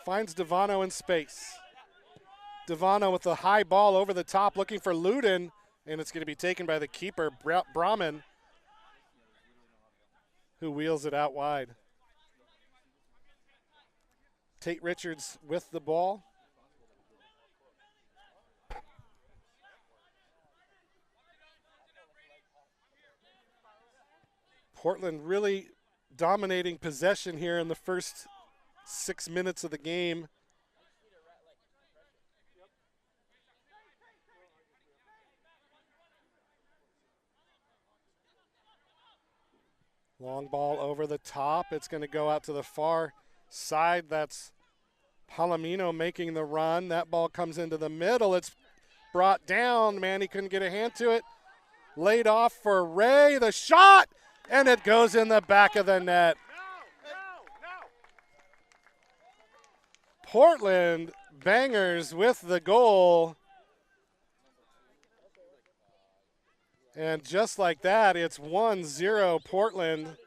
finds Devano in space. Devano with the high ball over the top looking for Luden, and it's going to be taken by the keeper, Brahman, who wheels it out wide. Tate Richards with the ball. Portland really dominating possession here in the first 6 minutes of the game. Long ball over the top. It's going to go out to the far side. That's Palomino making the run. That ball comes into the middle. It's brought down. Man, he couldn't get a hand to it. Laid off for Ray. The shot, and it goes in the back of the net. Portland Bangers with the goal. And just like that, it's 1-0 Portland.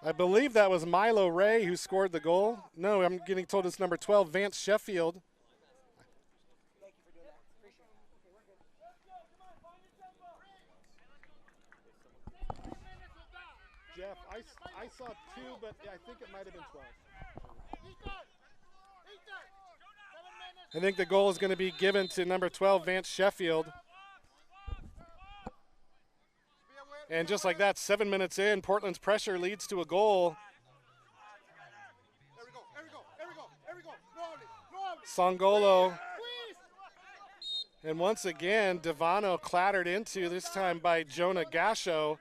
I believe that was Milo Ray who scored the goal. No, I'm getting told it's number 12, Vance Sheffield. Jeff, I saw 2, but I think it might have been 12. I think the goal is going to be given to number 12, Vance Sheffield. And just like that, 7 minutes in, Portland's pressure leads to a goal. Songolo. And once again, Devano clattered into, this time by Jonah Gasho.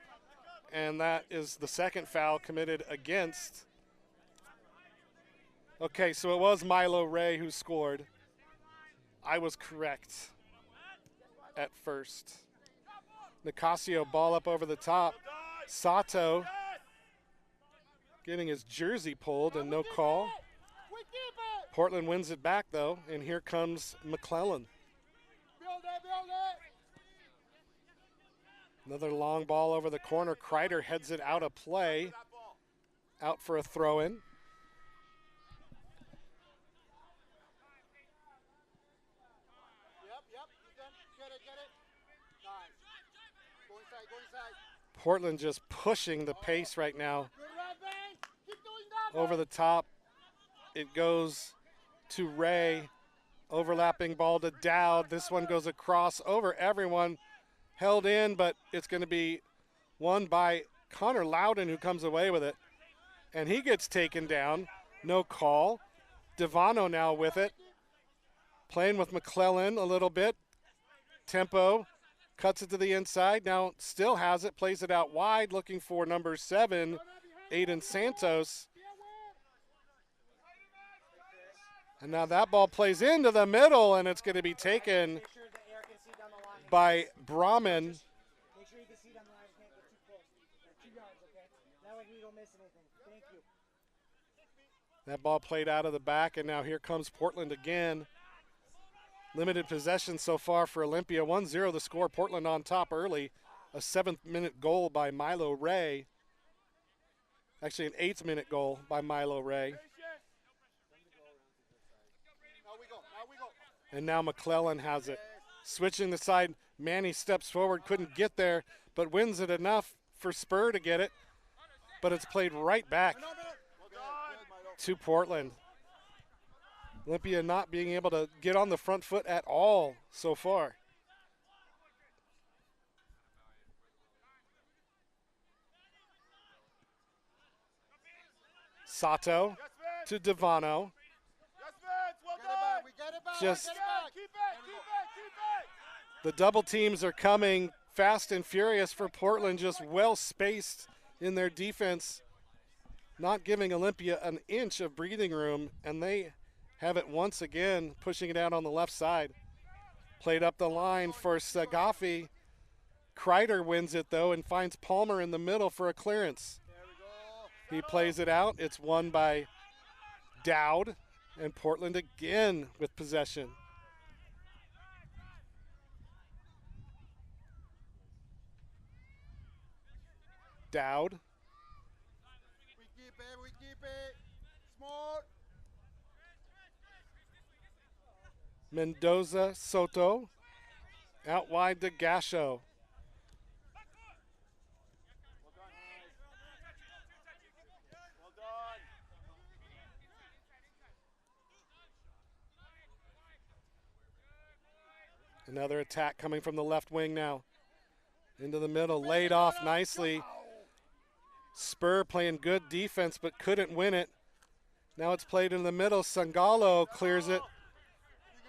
And that is the second foul committed against. Okay, so it was Milo Ray who scored. I was correct at first. Nicasio ball up over the top. Sato getting his jersey pulled and no call. Portland wins it back though, and here comes McClellan. Another long ball over the corner. Kreider heads it out of play. Out for a throw-in. Portland just pushing the pace right now. Over the top. It goes to Ray. Overlapping ball to Dowd. This one goes across over everyone. Held in, but it's going to be won by Connor Loudon, who comes away with it. And he gets taken down. No call. Devano now with it. Playing with McClellan a little bit. Tempo. Cuts it to the inside. Now still has it. Plays it out wide. Looking for number 7, Aiden Santos. And now that ball plays into the middle, and it's going to be taken by Brahman. Make sure you can see down the line. Can't get too close. 2 yards, okay? That way we don't miss anything. Thank you. That ball played out of the back, and now here comes Portland again. Limited possession so far for Olympia. 1-0 the score. Portland on top early. A 7th-minute goal by Milo Ray. Actually, an 8th-minute goal by Milo Ray. And now McClellan has it. Switching the side, Manny steps forward, couldn't get there, but wins it enough for Spur to get it. But it's played right back to Portland. Olympia not being able to get on the front foot at all so far. Sato to Devano. Just the double teams are coming fast and furious for Portland, just well spaced in their defense, not giving Olympia an inch of breathing room, and they have it once again, pushing it out on the left side. Played up the line for Sagafi. Kreider wins it though and finds Palmer in the middle for a clearance. He plays it out. It's won by Dowd, and Portland again with possession. Dowd. We keep it, we keep it. Small. Mendoza Soto. Out wide to Gasho. Well done. Well done. Another attack coming from the left wing now. Into the middle, laid off nicely. Spur playing good defense but couldn't win it. Now it's played in the middle. Sangalo clears it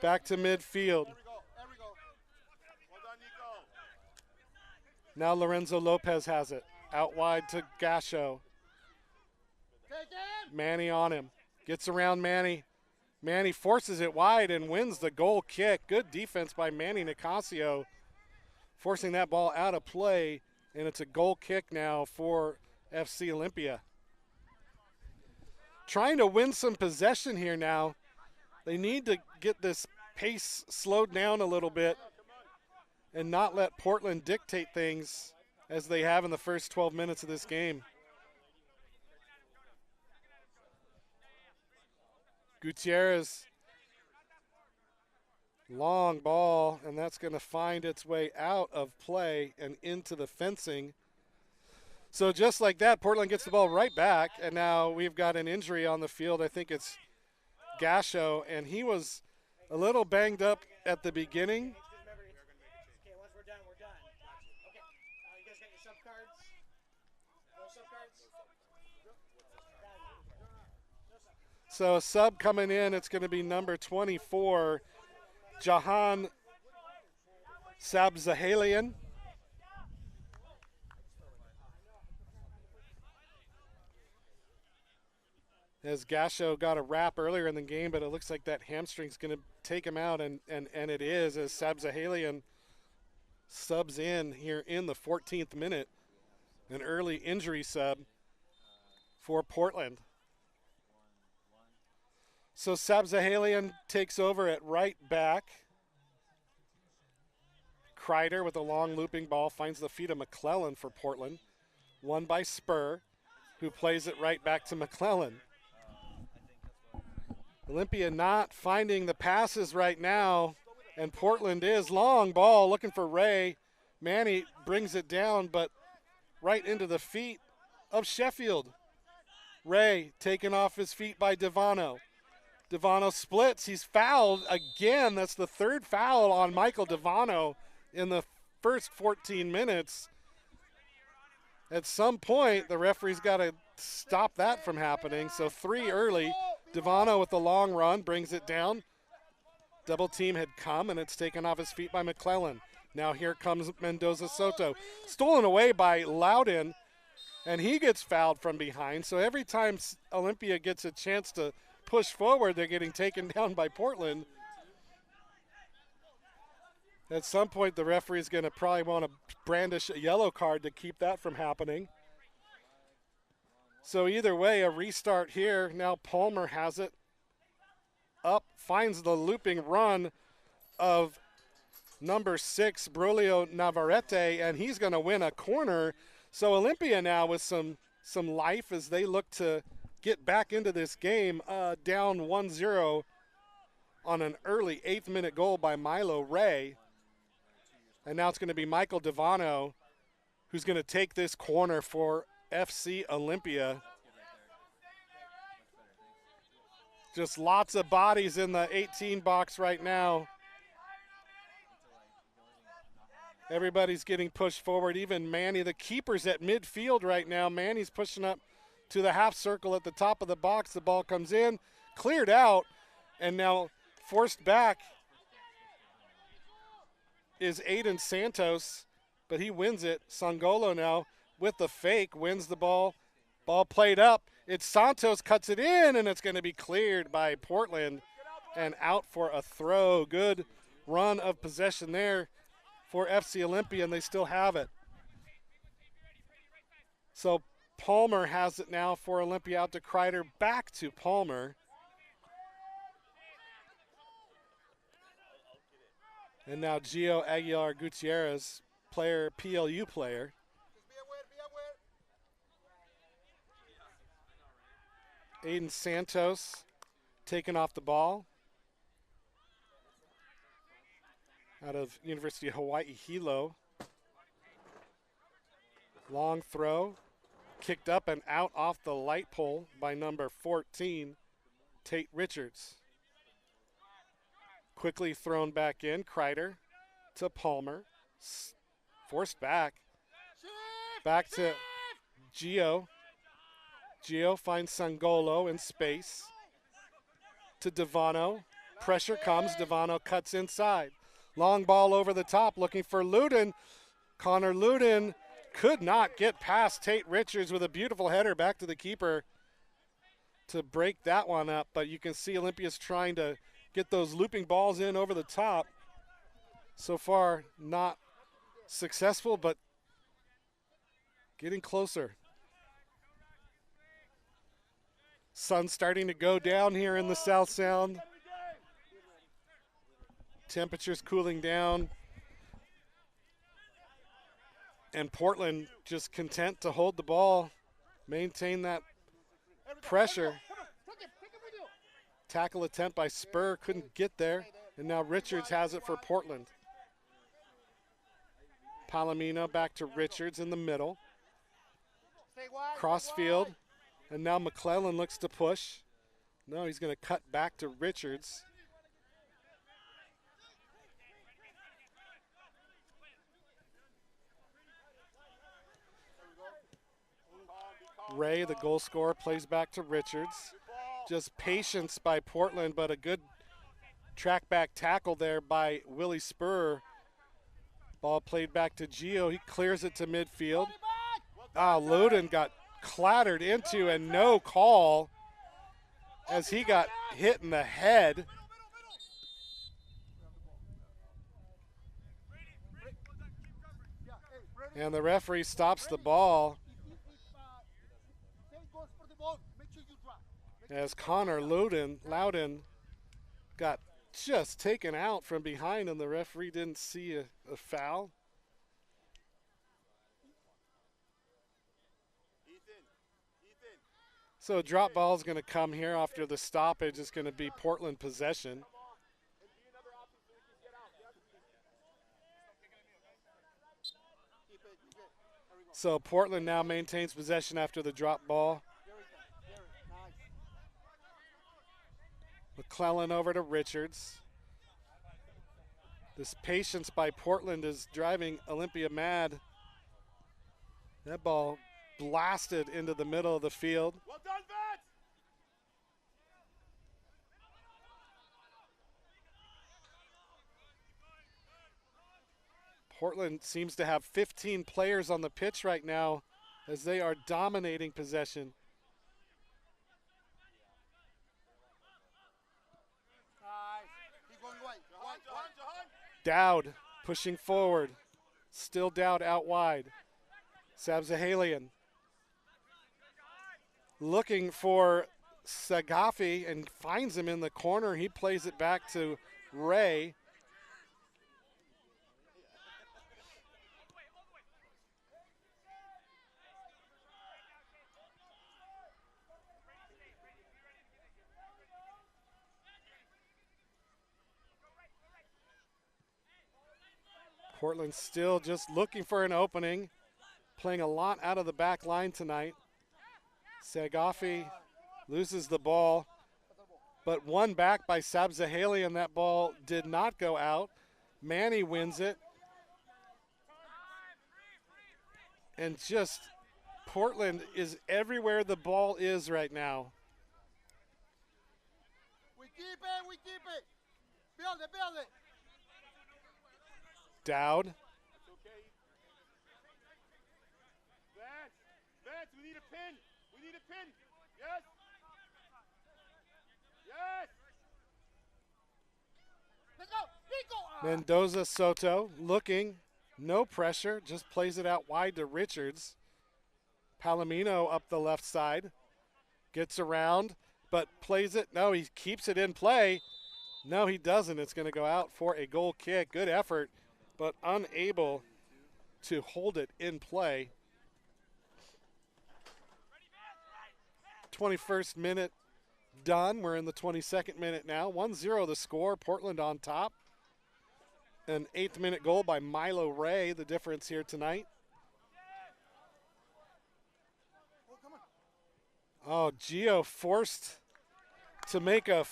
back to midfield. There we go. There we go. Well done, Nico. Now Lorenzo Lopez has it. Out wide to Gasho. Take it. Manny on him. Gets around Manny. Manny forces it wide and wins the goal kick. Good defense by Manny Nicasio, forcing that ball out of play, and it's a goal kick now for FC Olympia. Trying to win some possession here now. They need to get this pace slowed down a little bit and not let Portland dictate things as they have in the first 12 minutes of this game. Gutierrez, long ball, and that's going to find its way out of play and into the fencing. So just like that, Portland gets the ball right back, and now we've got an injury on the field. I think it's Gasho, and he was a little banged up at the beginning. Okay, once we're done, we're done. Okay, you guys got your sub cards? No sub cards? So a sub coming in, it's going to be number 24, Jahan Sabzahalian. As Gasho got a wrap earlier in the game, but it looks like that hamstring's going to take him out, and it is, as Sabzahalian subs in here in the 14th minute. An early injury sub for Portland. So Sabzahalian takes over at right back. Kreider with a long looping ball finds the feet of McClellan for Portland. Won by Spur, who plays it right back to McClellan. Olympia not finding the passes right now, and Portland is. Long ball looking for Ray. Manny brings it down, but right into the feet of Sheffield. Ray taken off his feet by Devano. Devano splits. He's fouled again. That's the third foul on Michael Devano in the first 14 minutes. At some point, the referee's got to stop that from happening. So 3 early. Devano with the long run brings it down. Double team had come, and it's taken off his feet by McClellan. Now here comes Mendoza Soto. Stolen away by Loudon, and he gets fouled from behind. So every time Olympia gets a chance to push forward, they're getting taken down by Portland. At some point, the referee is going to probably want to brandish a yellow card to keep that from happening. So either way, a restart here. Now Palmer has it. Up, finds the looping run of number 6, Brulio Navarrete, and he's going to win a corner. So Olympia now with some life as they look to get back into this game, down 1-0 on an early 8th minute goal by Milo Ray. And now it's going to be Michael Devano who's going to take this corner for FC Olympia. Just lots of bodies in the 18 box right now. Everybody's getting pushed forward, even Manny. The keeper's at midfield right now. Manny's pushing up to the half circle at the top of the box. The ball comes in, cleared out, and now forced back is Aiden Santos, but he wins it. Sangolo now with the fake wins the ball. Ball played up. It's Santos, cuts it in, and it's going to be cleared by Portland and out for a throw. Good run of possession there for FC Olympia, and they still have it. So Palmer has it now for Olympia, out to Kreider, back to Palmer. And now Gio Aguilar Gutierrez, player, PLU player. Just be aware, be aware. Aiden Santos taking off the ball out of University of Hawaii Hilo. Long throw, kicked up and out off the light pole by number 14, Tate Richards. Quickly thrown back in, Kreider to Palmer. Forced back. Back to Gio. Gio finds Sangolo in space. To Devano. Pressure comes. Devano cuts inside. Long ball over the top looking for Luden. Connor Luden could not get past Tate Richards with a beautiful header back to the keeper to break that one up. But you can see Olympia's trying to get those looping balls in over the top. So far, not successful, but getting closer. Sun starting to go down here in the South Sound. Temperatures cooling down. And Portland just content to hold the ball, maintain that pressure. Tackle attempt by Spur, couldn't get there. And now Richards has it for Portland. Palomino back to Richards in the middle. Crossfield. And now McClellan looks to push. No, he's going to cut back to Richards. Ray, the goal scorer, plays back to Richards. Just patience by Portland, but a good track back tackle there by Willie Spur. Ball played back to Gio. He clears it to midfield. Loden got clattered into and no call as he got hit in the head. And the referee stops the ball as Connor Loudon got just taken out from behind and the referee didn't see a foul. So a drop ball is going to come here after the stoppage. It's going to be Portland possession. So Portland now maintains possession after the drop ball. McClellan over to Richards. This patience by Portland is driving Olympia mad. That ball blasted into the middle of the field. Well done, Vance! Portland seems to have 15 players on the pitch right now as they are dominating possession. Dowd pushing forward. Still Dowd out wide. Sabzahalian looking for Sagafi and finds him in the corner. He plays it back to Ray. Portland still just looking for an opening, playing a lot out of the back line tonight. Sagafi loses the ball, but won back by Sabzahalian. That ball did not go out. Manny wins it. And just Portland is everywhere the ball is right now. We keep it, we keep it. Build it, build it. Dowd. It's okay. Vance, we need a pin. We need a pin. Yes. Yes. Let's go. Nico. Mendoza Soto looking, no pressure, just plays it out wide to Richards. Palomino up the left side, gets around, but plays it. No, he keeps it in play. No, he doesn't. It's going to go out for a goal kick. Good effort, but unable to hold it in play. 21st minute done. We're in the 22nd minute now. 1-0 the score. Portland on top. An 8th minute goal by Milo Ray, the difference here tonight. Oh, Gio forced to make a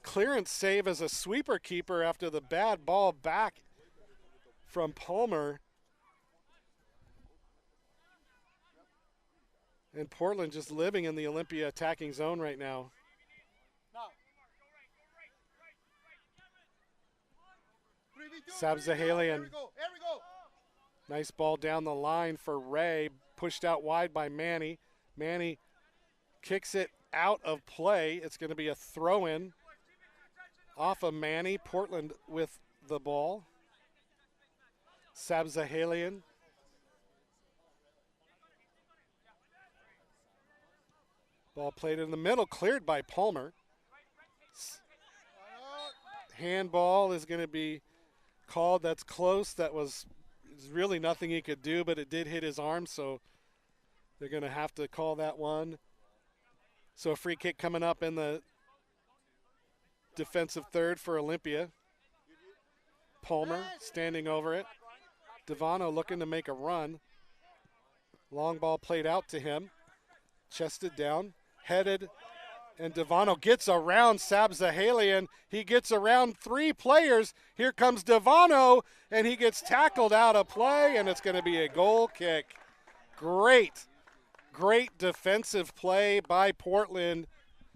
clearance save as a sweeper keeper after the bad ball back from Palmer. And Portland just living in the Olympia attacking zone right now. Sabzahalian. Nice ball down the line for Ray. Pushed out wide by Manny. Manny kicks it out of play. It's going to be a throw-in off of Manny. Portland with the ball. Sabzahalian. Ball played in the middle, cleared by Palmer. Handball is going to be called. That's close. That was really nothing he could do, but it did hit his arm, so they're going to have to call that one. So a free kick coming up in the defensive third for Olympia. Palmer standing over it. Devano looking to make a run. Long ball played out to him. Chested down, headed, and Devano gets around Sabzahalian. He gets around 3 players. Here comes Devano, and he gets tackled out of play, and it's going to be a goal kick. Great defensive play by Portland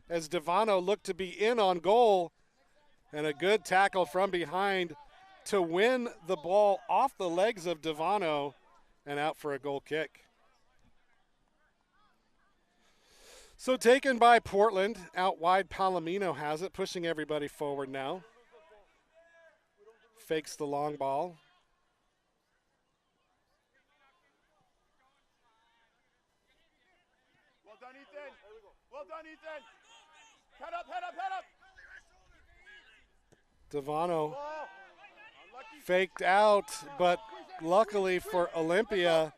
as Devano looked to be in on goal, and a good tackle from behind to win the ball off the legs of Devano and out for a goal kick. So taken by Portland, out wide Palomino has it, pushing everybody forward now. Fakes the long ball. Well done, Ethan. Well done, Ethan. Head up, head up, head up. Devano Oh, faked out, but luckily for Olympia,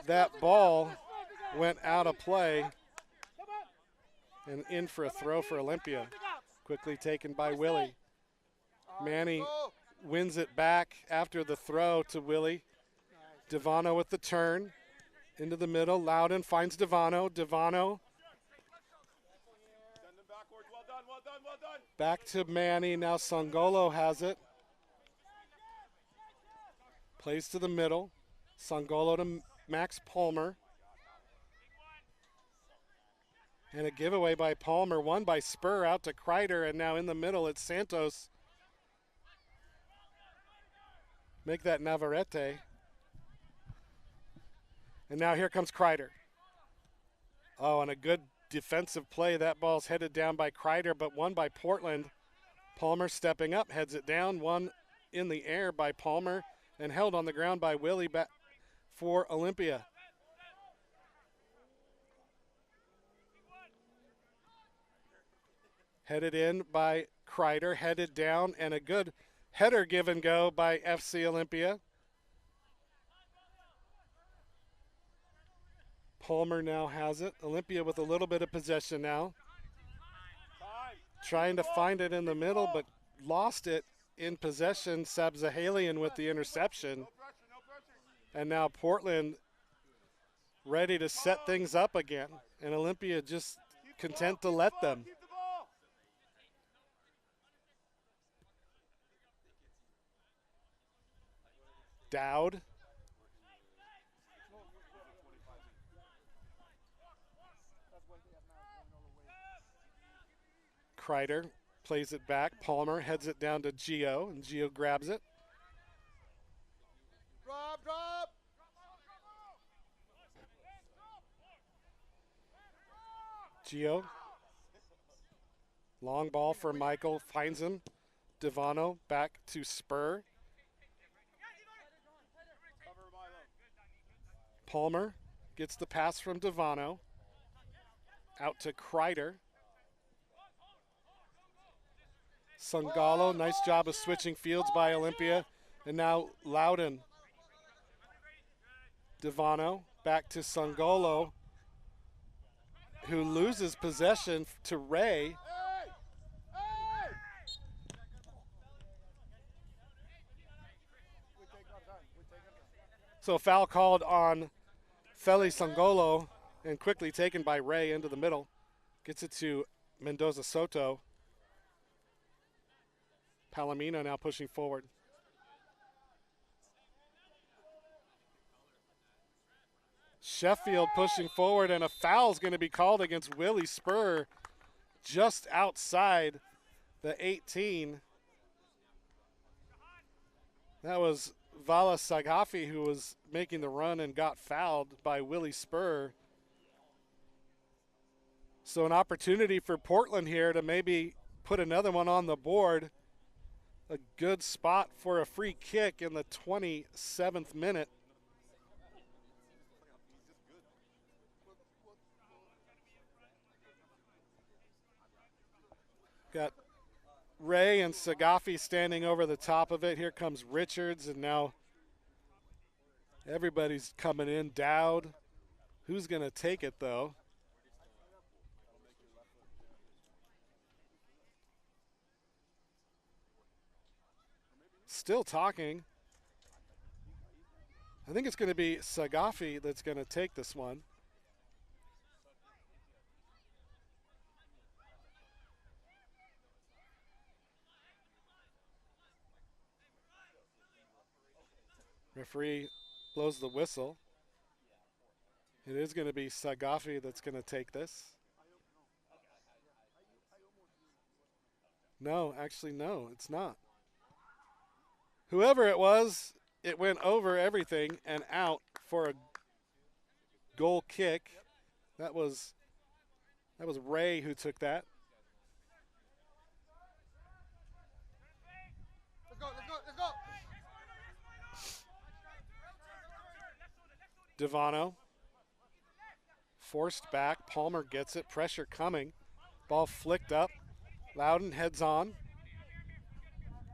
that ball went out of play and in for a throw for Olympia. Quickly taken by Willie. Manny wins it back after the throw to Willie. Devano with the turn into the middle. Loudon finds Devano. Devano send them backwards. Well done, well done, well done. back to Manny. Now Sangolo has it. Plays to the middle. Sangolo to Max Palmer. And a giveaway by Palmer, won by Spur out to Kreider, and now in the middle it's Santos. Make that Navarrete. And now here comes Kreider. Oh, and a good defensive play. That ball's headed down by Kreider, but won by Portland. Palmer stepping up, heads it down. One in the air by Palmer and held on the ground by Willie back for Olympia. Headed in by Kreider, headed down, and a good header give and go by FC Olympia. Palmer now has it. Olympia with a little bit of possession now. Trying to find it in the middle, but lost it in possession. Sabzahalian with the interception. And now Portland ready to set things up again. And Olympia just content to let them. Dowd. Kreider plays it back. Palmer heads it down to Gio, and Gio grabs it. Drop, drop. Gio. Long ball for Michael, finds him. Devano back to Spur. Palmer gets the pass from Devano. Out to Kreider. Sangalo, nice job of switching fields by Olympia. And now Loudon. Devano back to Sangolo. who loses possession to Ray. Hey! Hey! We take our time. We take our time. So foul called on Feli Sangolo and quickly taken by Ray into the middle. Gets it to Mendoza Soto. Palomino now pushing forward. Sheffield pushing forward, and a foul is going to be called against Willie Spur just outside the 18. That was Vala Sagafi who was making the run and got fouled by Willie Spur. So an opportunity for Portland here to maybe put another one on the board. A good spot for a free kick in the 27th minute. Got Ray and Sagafi standing over the top of it. Here comes Richards, and now everybody's coming in. Dowd. Who's going to take it, though? Still talking. I think it's going to be Sagafi that's going to take this one. Referee blows the whistle. It is going to be Sagafi that's going to take this. No, actually, no, it's not. Whoever it was, it went over everything and out for a goal kick. That was Ray who took that. Let's go, let's go, let's go! Devano. Forced back. Palmer gets it. Pressure coming. Ball flicked up. Loudon heads on.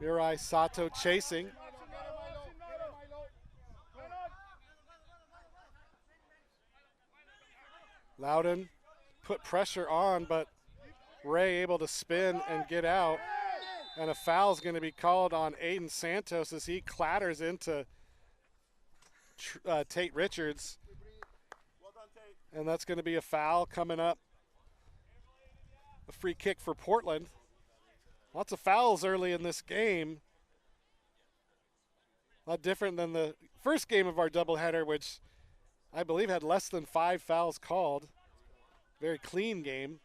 Mirai Sato chasing. Loudon put pressure on, but Ray able to spin and get out. And a foul is going to be called on Aiden Santos as he clatters into Tate Richards. And that's going to be a foul coming up. A free kick for Portland. Lots of fouls early in this game. A lot different than the first game of our doubleheader, which I believe had less than 5 fouls called. Very clean game.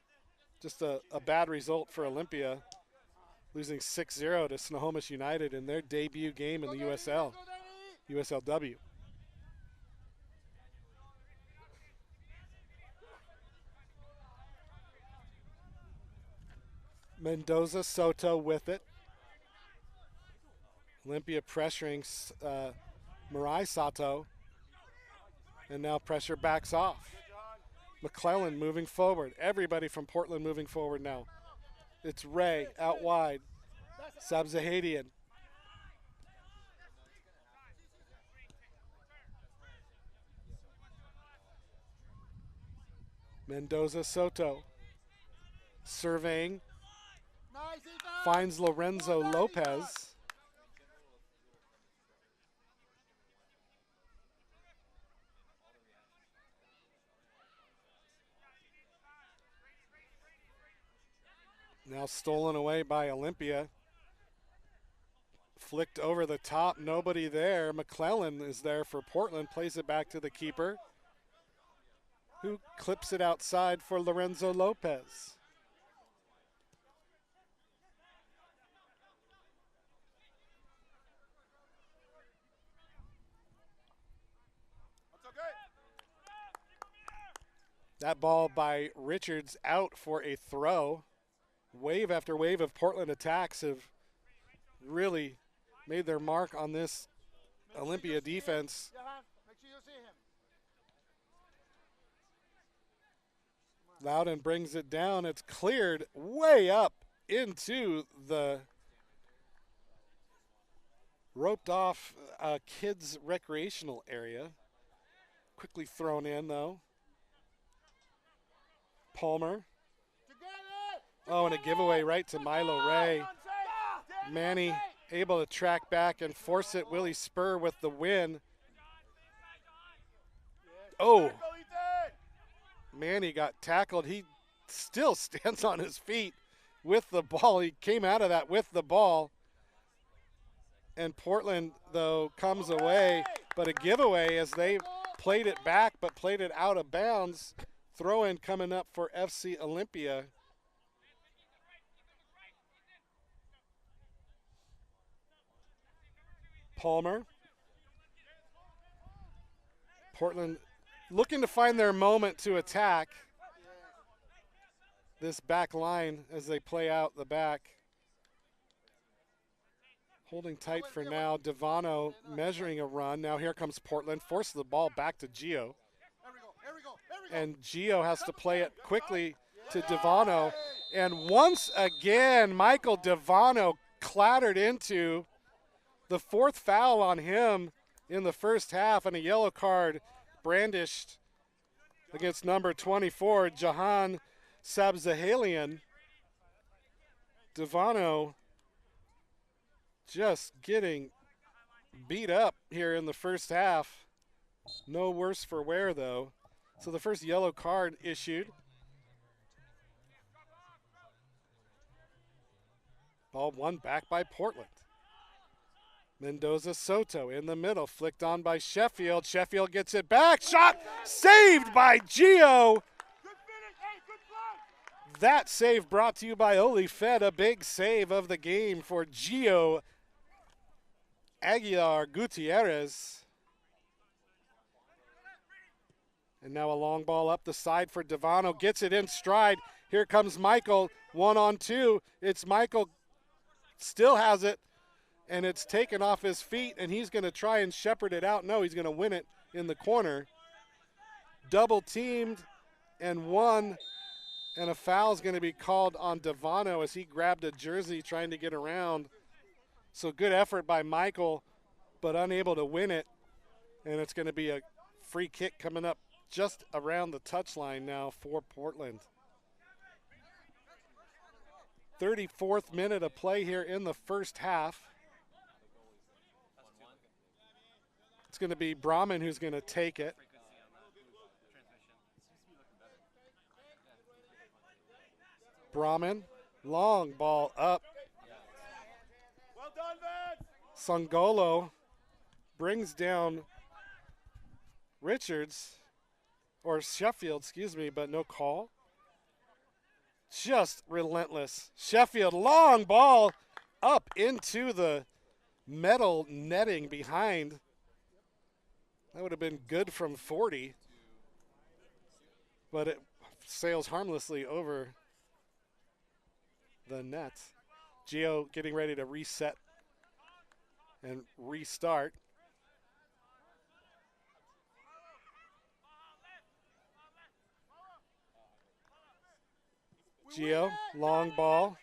Just a bad result for Olympia, losing 6-0 to Snohomish United in their debut game in the USL, USLW. Mendoza Soto with it. Olympia pressuring Mirai Sato. And now pressure backs off. McClellan moving forward. Everybody from Portland moving forward now. It's Ray out wide. Sabzahadian. Mendoza Soto. Surveying. Finds Lorenzo Lopez. Now stolen away by Olympia. Flicked over the top, nobody there. McClellan is there for Portland, plays it back to the keeper, who clips it outside for Lorenzo Lopez. That ball by Richards out for a throw. Wave after wave of Portland attacks have really made their mark on this Olympia defense. Make sure you see him. Loudon brings it down. It's cleared way up into the roped off kids recreational area. Quickly thrown in though. Palmer. Together. Oh, and a giveaway right to Milo Ray. Manny able to track back and force it. Willie Spur with the win. Oh, Manny got tackled. He still stands on his feet with the ball. He came out of that with the ball. And Portland, though, comes away, but a giveaway as they played it back but played it out of bounds. Throw-in coming up for FC Olympia. Palmer. Portland looking to find their moment to attack this back line as they play out the back. Holding tight for now. Devano measuring a run. Now here comes Portland. Forces the ball back to Gio. And Gio has to play it quickly to Devano. And once again, Michael Devano clattered into the fourth foul on him in the first half, and a yellow card brandished against number 24, Jahan Sabzahalian. Devano just getting beat up here in the first half. No worse for wear, though. So the first yellow card issued. Ball won back by Portland. Mendoza Soto in the middle, flicked on by Sheffield. Sheffield gets it back. Shot saved by Gio. That save brought to you by Olifed, a big save of the game for Gio Aguilar Gutierrez. And now a long ball up the side for Devano. Gets it in stride. Here comes Michael. 1-on-2. It's Michael. Still has it. And it's taken off his feet, and he's going to try and shepherd it out. No, he's going to win it in the corner. Double teamed and won. And a foul is going to be called on Devano as he grabbed a jersey trying to get around. So good effort by Michael, but unable to win it. And it's going to be a free kick coming up just around the touchline now for Portland. 34th minute of play here in the first half. It's going to be Brahman who's going to take it. Brahman, long ball up. Well done, Vince. Sangolo brings down Richards, or Sheffield, excuse me, but no call. Just relentless. Sheffield, long ball up into the metal netting behind. That would have been good from 40, but it sails harmlessly over the net. Gio getting ready to reset and restart. Gio, long ball,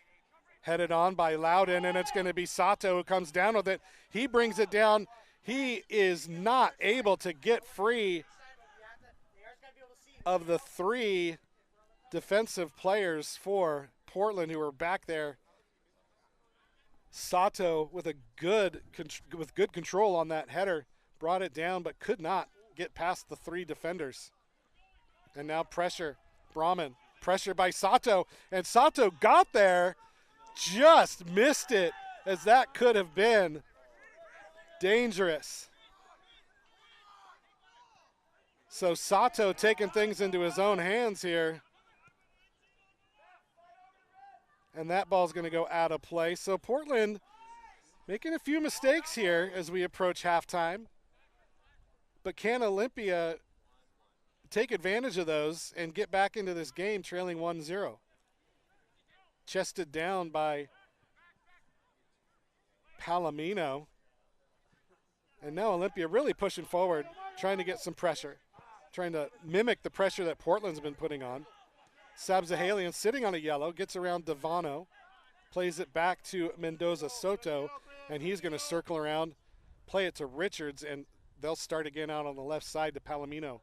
headed on by Loudon, and it's going to be Sato who comes down with it. He brings it down. He is not able to get free of the three defensive players for Portland who were back there. Sato with good control on that header brought it down, but could not get past the three defenders. And now pressure, Brahman, pressure by Sato, and Sato got there, just missed it, as that could have been dangerous. So Sato taking things into his own hands here. And that ball's going to go out of play. So Portland making a few mistakes here as we approach halftime. But can Olympia take advantage of those and get back into this game trailing 1-0? Chested down by Palomino. And now Olympia really pushing forward, trying to get some pressure, trying to mimic the pressure that Portland's been putting on. Sabzahalian sitting on a yellow, gets around Devano, plays it back to Mendoza Soto, and he's going to circle around, play it to Richards, and they'll start again out on the left side to Palomino.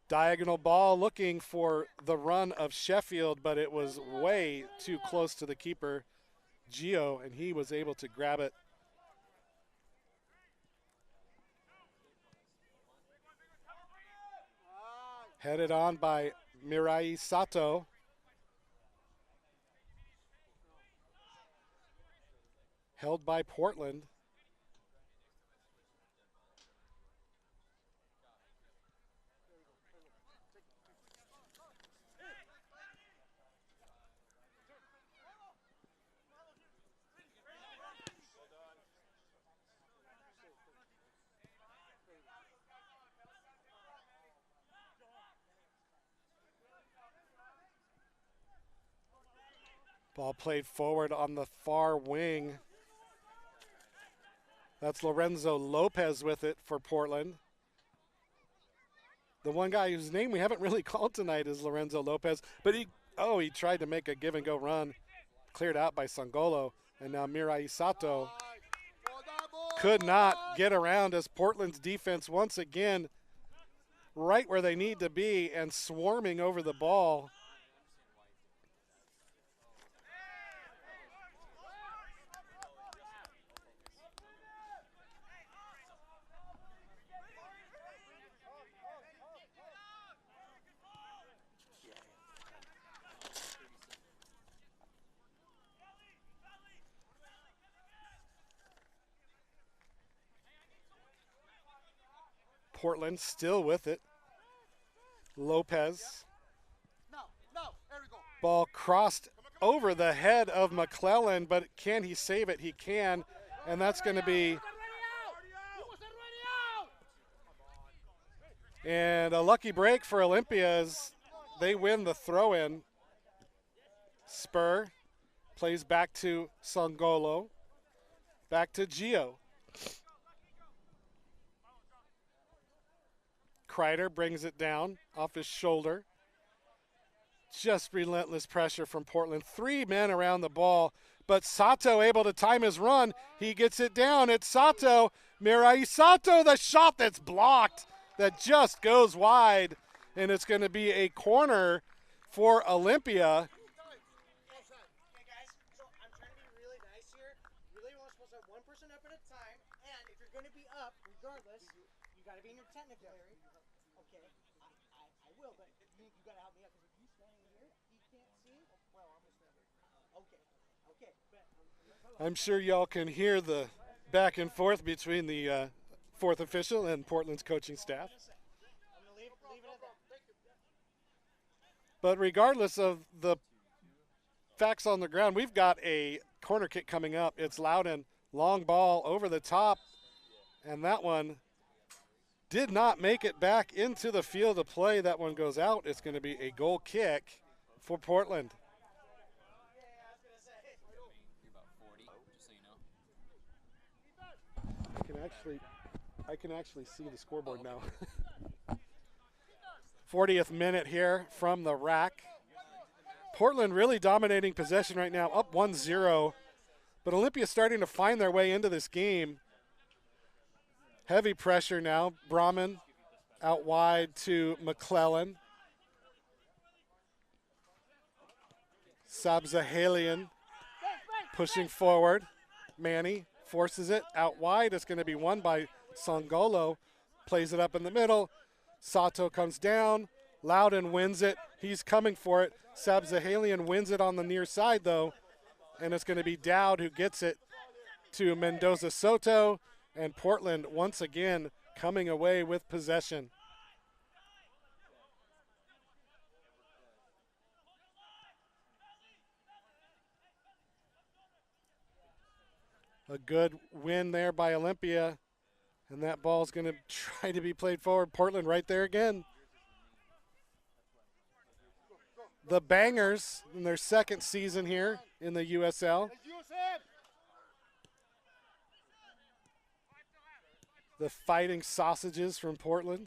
Diagonal ball looking for the run of Sheffield, but it was way too close to the keeper, Gio, and he was able to grab it. Headed on by Mirai Sato. Held by Portland. Ball played forward on the far wing. That's Lorenzo Lopez with it for Portland. The one guy whose name we haven't really called tonight is Lorenzo Lopez, but he tried to make a give and go run, cleared out by Sangolo, and now Mirai Sato could not get around as Portland's defense once again right where they need to be and swarming over the ball. Portland still with it. Lopez. Ball crossed over the head of McClellan, but can he save it? He can, and that's going to be and a lucky break for Olympia as they win the throw-in. Spur plays back to Sangolo, back to Gio. Kreider brings it down off his shoulder. Just relentless pressure from Portland. 3 men around the ball, but Sato able to time his run. He gets it down. It's Sato. Mirai Sato, the shot that's blocked that just goes wide, and it's going to be a corner for Olympia. Okay, guys, so I'm trying to be really nice here. You're really only supposed to have one person up at a time, and if you're going to be up, regardless, you got to be in your technical area. Okay, I will, but you got to help me out because if you stand here, he can't see. Well, I'm going to stand there. Okay, but I'm sure y'all can hear the back and forth between the fourth official and Portland's coaching staff. I'm going to leave it at that. But regardless of the facts on the ground, we've got a corner kick coming up. It's Loudon, long ball over the top, and that one did not make it back into the field of play. That one goes out. It's going to be a goal kick for Portland. I can actually see the scoreboard now. 40th minute here from the rack. Portland really dominating possession right now, up 1-0. But Olympia starting to find their way into this game. Heavy pressure now. Brahman out wide to McClellan. Sabzahalian pushing forward. Manny forces it out wide. It's going to be won by Sangolo. Plays it up in the middle. Sato comes down. Loudon wins it. He's coming for it. Sabzahalian wins it on the near side, though. And it's going to be Dowd who gets it to Mendoza Soto. And Portland once again coming away with possession. A good win there by Olympia. And that ball's going to try to be played forward. Portland right there again. The Bangers in their second season here in the USL. The Fighting Sausages from Portland.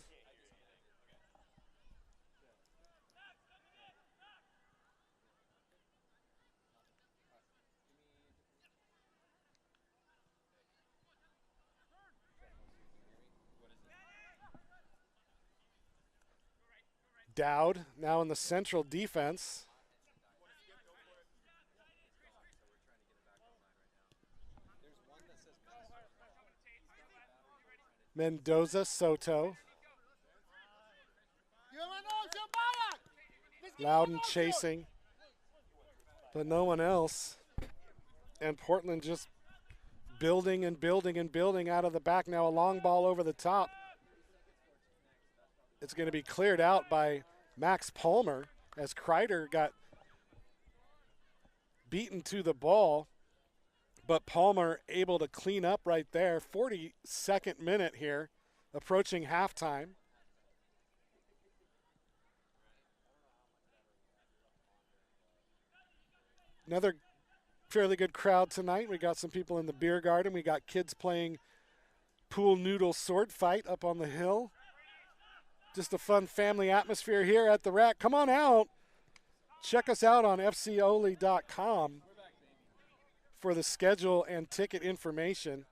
Dowd now in the central defense. Mendoza Soto. Loudon chasing, but no one else. And Portland just building and building and building out of the back. Now a long ball over the top. It's going to be cleared out by Max Palmer as Kreider got beaten to the ball, but Palmer able to clean up right there. 42nd minute here, approaching halftime. Another fairly good crowd tonight. We got some people in the beer garden. We got kids playing pool noodle sword fight up on the hill. Just a fun family atmosphere here at the Rack. Come on out. Check us out on fcoly.com for the schedule and ticket information.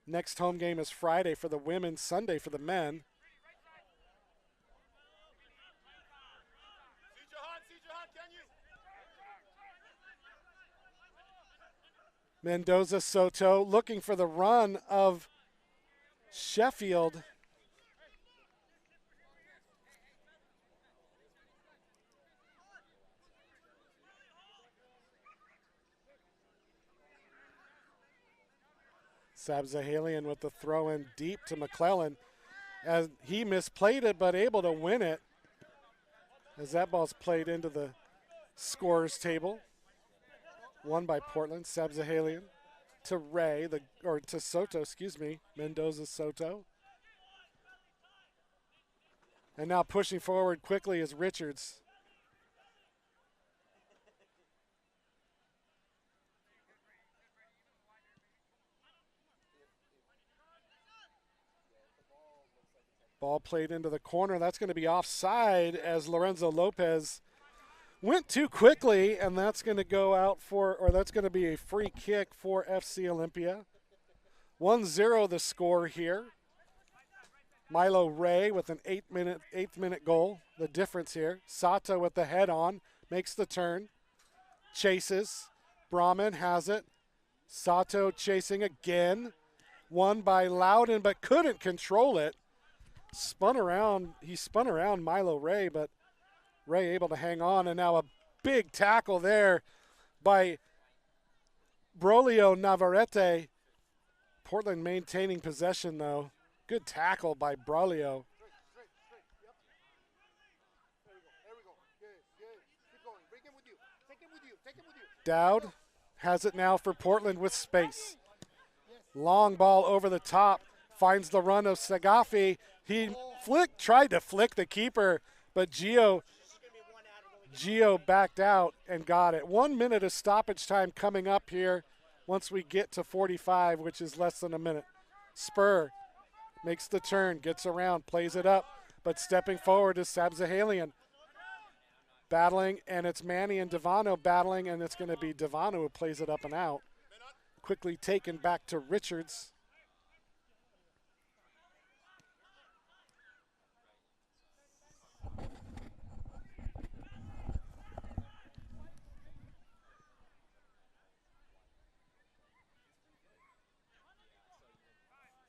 Next home game is Friday for the women, Sunday for the men. Mendoza Soto looking for the run of Sheffield. Sabzahalian with the throw in deep to McClellan as he misplayed it but able to win it as that ball's played into the scorers table. Won by Portland. Sabzahalian to Ray, to Soto, Mendoza Soto. And now pushing forward quickly is Richards. Ball played into the corner. That's going to be offside as Lorenzo Lopez went too quickly, and that's going to go out that's going to be a free kick for FC Olympia. 1-0 the score here. Milo Ray with an eighth minute goal. The difference here. Sato with the head on, makes the turn, chases. Brahman has it. Sato chasing again. Won by Loudon, but couldn't control it. He spun around Milo Ray, but Ray able to hang on, and now a big tackle there by Brolio Navarrete. Portland maintaining possession, though. Good tackle by Brolio. Dowd has it now for Portland with space. Long ball over the top. Finds the run of Sagafi. He tried to flick the keeper, but Gio backed out and got it. 1 minute of stoppage time coming up here once we get to 45, which is less than a minute. Spur makes the turn, gets around, plays it up, but stepping forward is Sabzahalian. Battling, and it's Manny and Devano battling, and it's going to be Devano who plays it up and out. Quickly taken back to Richards.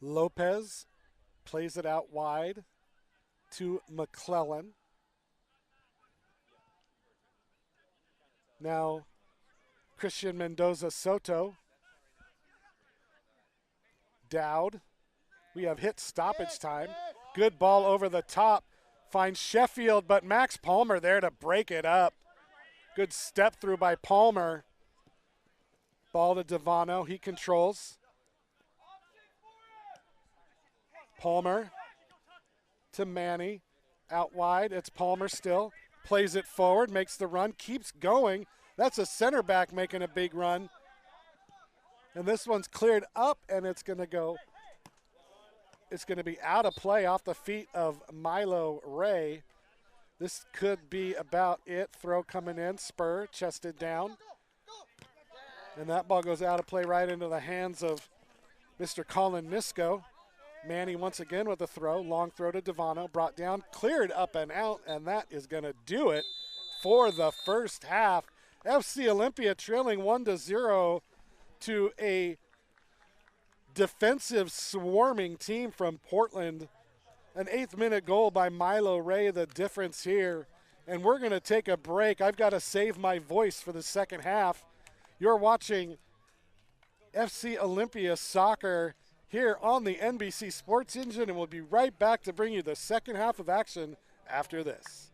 Lopez plays it out wide to McClellan. Now Christian Mendoza Soto. Dowd. We have hit stoppage time. Good ball over the top. Finds Sheffield, but Max Palmer there to break it up. Good step through by Palmer. Ball to Devano. He controls. Palmer to Manny. Out wide. It's Palmer still. Plays it forward. Makes the run. Keeps going. That's a center back making a big run. And this one's cleared up, and it's going to go. It's going to be out of play off the feet of Milo Ray. This could be about it. Throw coming in. Spur chested down. And that ball goes out of play right into the hands of Mr. Colin Nisko. Manny once again with a throw. Long throw to Devano. Brought down, cleared up and out, and that is going to do it for the first half. FC Olympia trailing 1-0 to a defensive swarming team from Portland. An 8th-minute goal by Milo Ray, the difference here. And we're going to take a break. I've got to save my voice for the second half. You're watching FC Olympia Soccer here on the NBC Sports Engine, and we'll be right back to bring you the second half of action after this.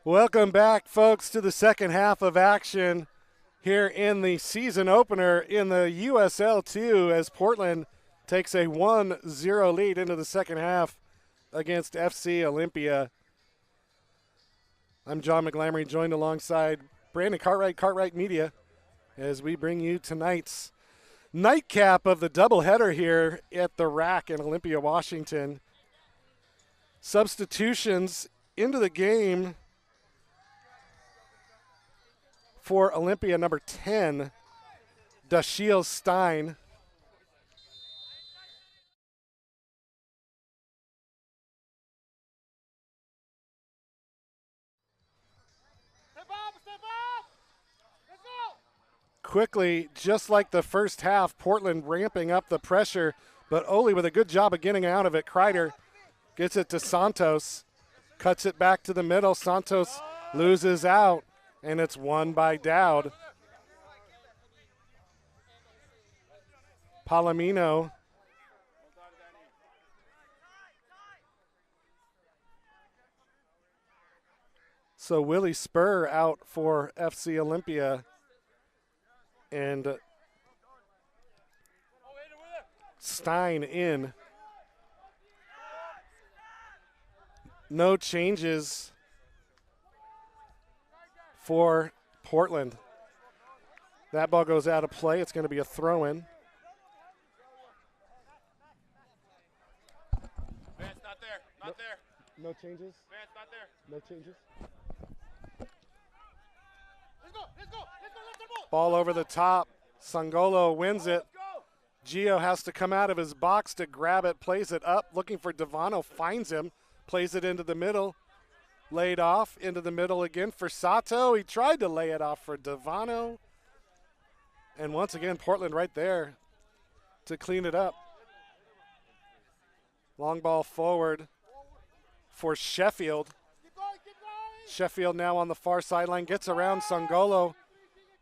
Welcome back, folks, to the second half of action here in the season opener in the USL 2 as Portland takes a 1-0 lead into the second half against FC Olympia. I'm John McGlamory, joined alongside Brandon Cartwright, Cartwright Media, as we bring you tonight's nightcap of the doubleheader here at the Rack in Olympia, Washington. Substitutions into the game for Olympia, number 10, Dashiel Stein. Quickly, just like the first half, Portland ramping up the pressure, but Oli with a good job of getting out of it. Kreider gets it to Santos, cuts it back to the middle. Santos loses out, and it's won by Dowd. Palomino so Willie Spur out for FC Olympia, and Stein in. No changes for Portland. That ball goes out of play. It's going to be a throw-in. Vance, not there. Not there. No changes? Vance, not there. No changes? Let's go. Let's go. Let's go. Let's go. Ball over the top. Sangolo wins it. Let's go. Gio has to come out of his box to grab it, plays it up, looking for Devano, finds him, plays it into the middle, laid off, into the middle again for Sato. He tried to lay it off for Devano. And once again, Portland right there to clean it up. Long ball forward for Sheffield. Keep going. Keep going. Sheffield now on the far sideline, gets around Sangolo.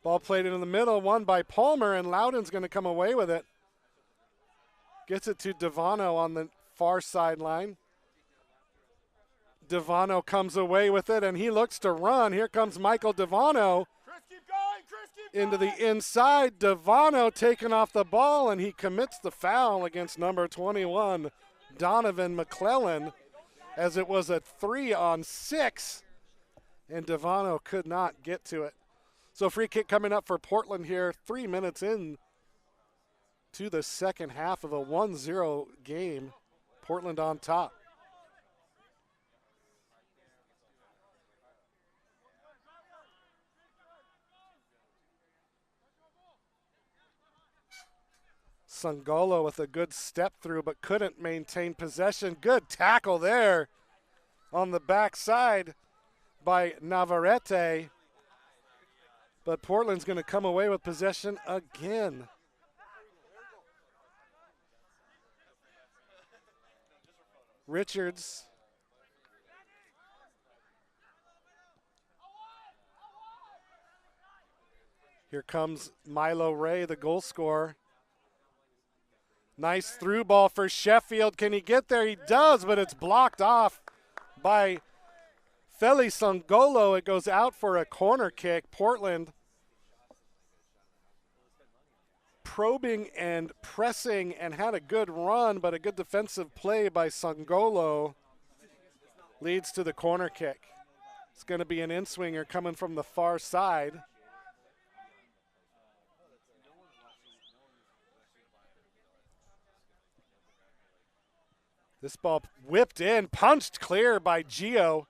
Ball played in the middle, won by Palmer, and Loudon's going to come away with it. Gets it to Devano on the far sideline. Devano comes away with it, and he looks to run. Here comes Michael Devano Chris, keep going. Chris, keep into going. the inside. Devano taking off the ball, and he commits the foul against number 21, Donovan McClellan, as it was a 3-on-6, and Devano could not get to it. So free kick coming up for Portland here, 3 minutes in to the second half of a 1-0 game. Portland on top. Sangolo with a good step through, but couldn't maintain possession. Good tackle there on the backside by Navarrete. But Portland's going to come away with possession again. Richards. Here comes Milo Ray, the goal scorer. Nice through ball for Sheffield. Can he get there? He does, but it's blocked off by Feli Sangolo. It goes out for a corner kick. Portland probing and pressing and had a good run, but a good defensive play by Sangolo leads to the corner kick. It's going to be an in-swinger coming from the far side. This ball whipped in, punched clear by Gio.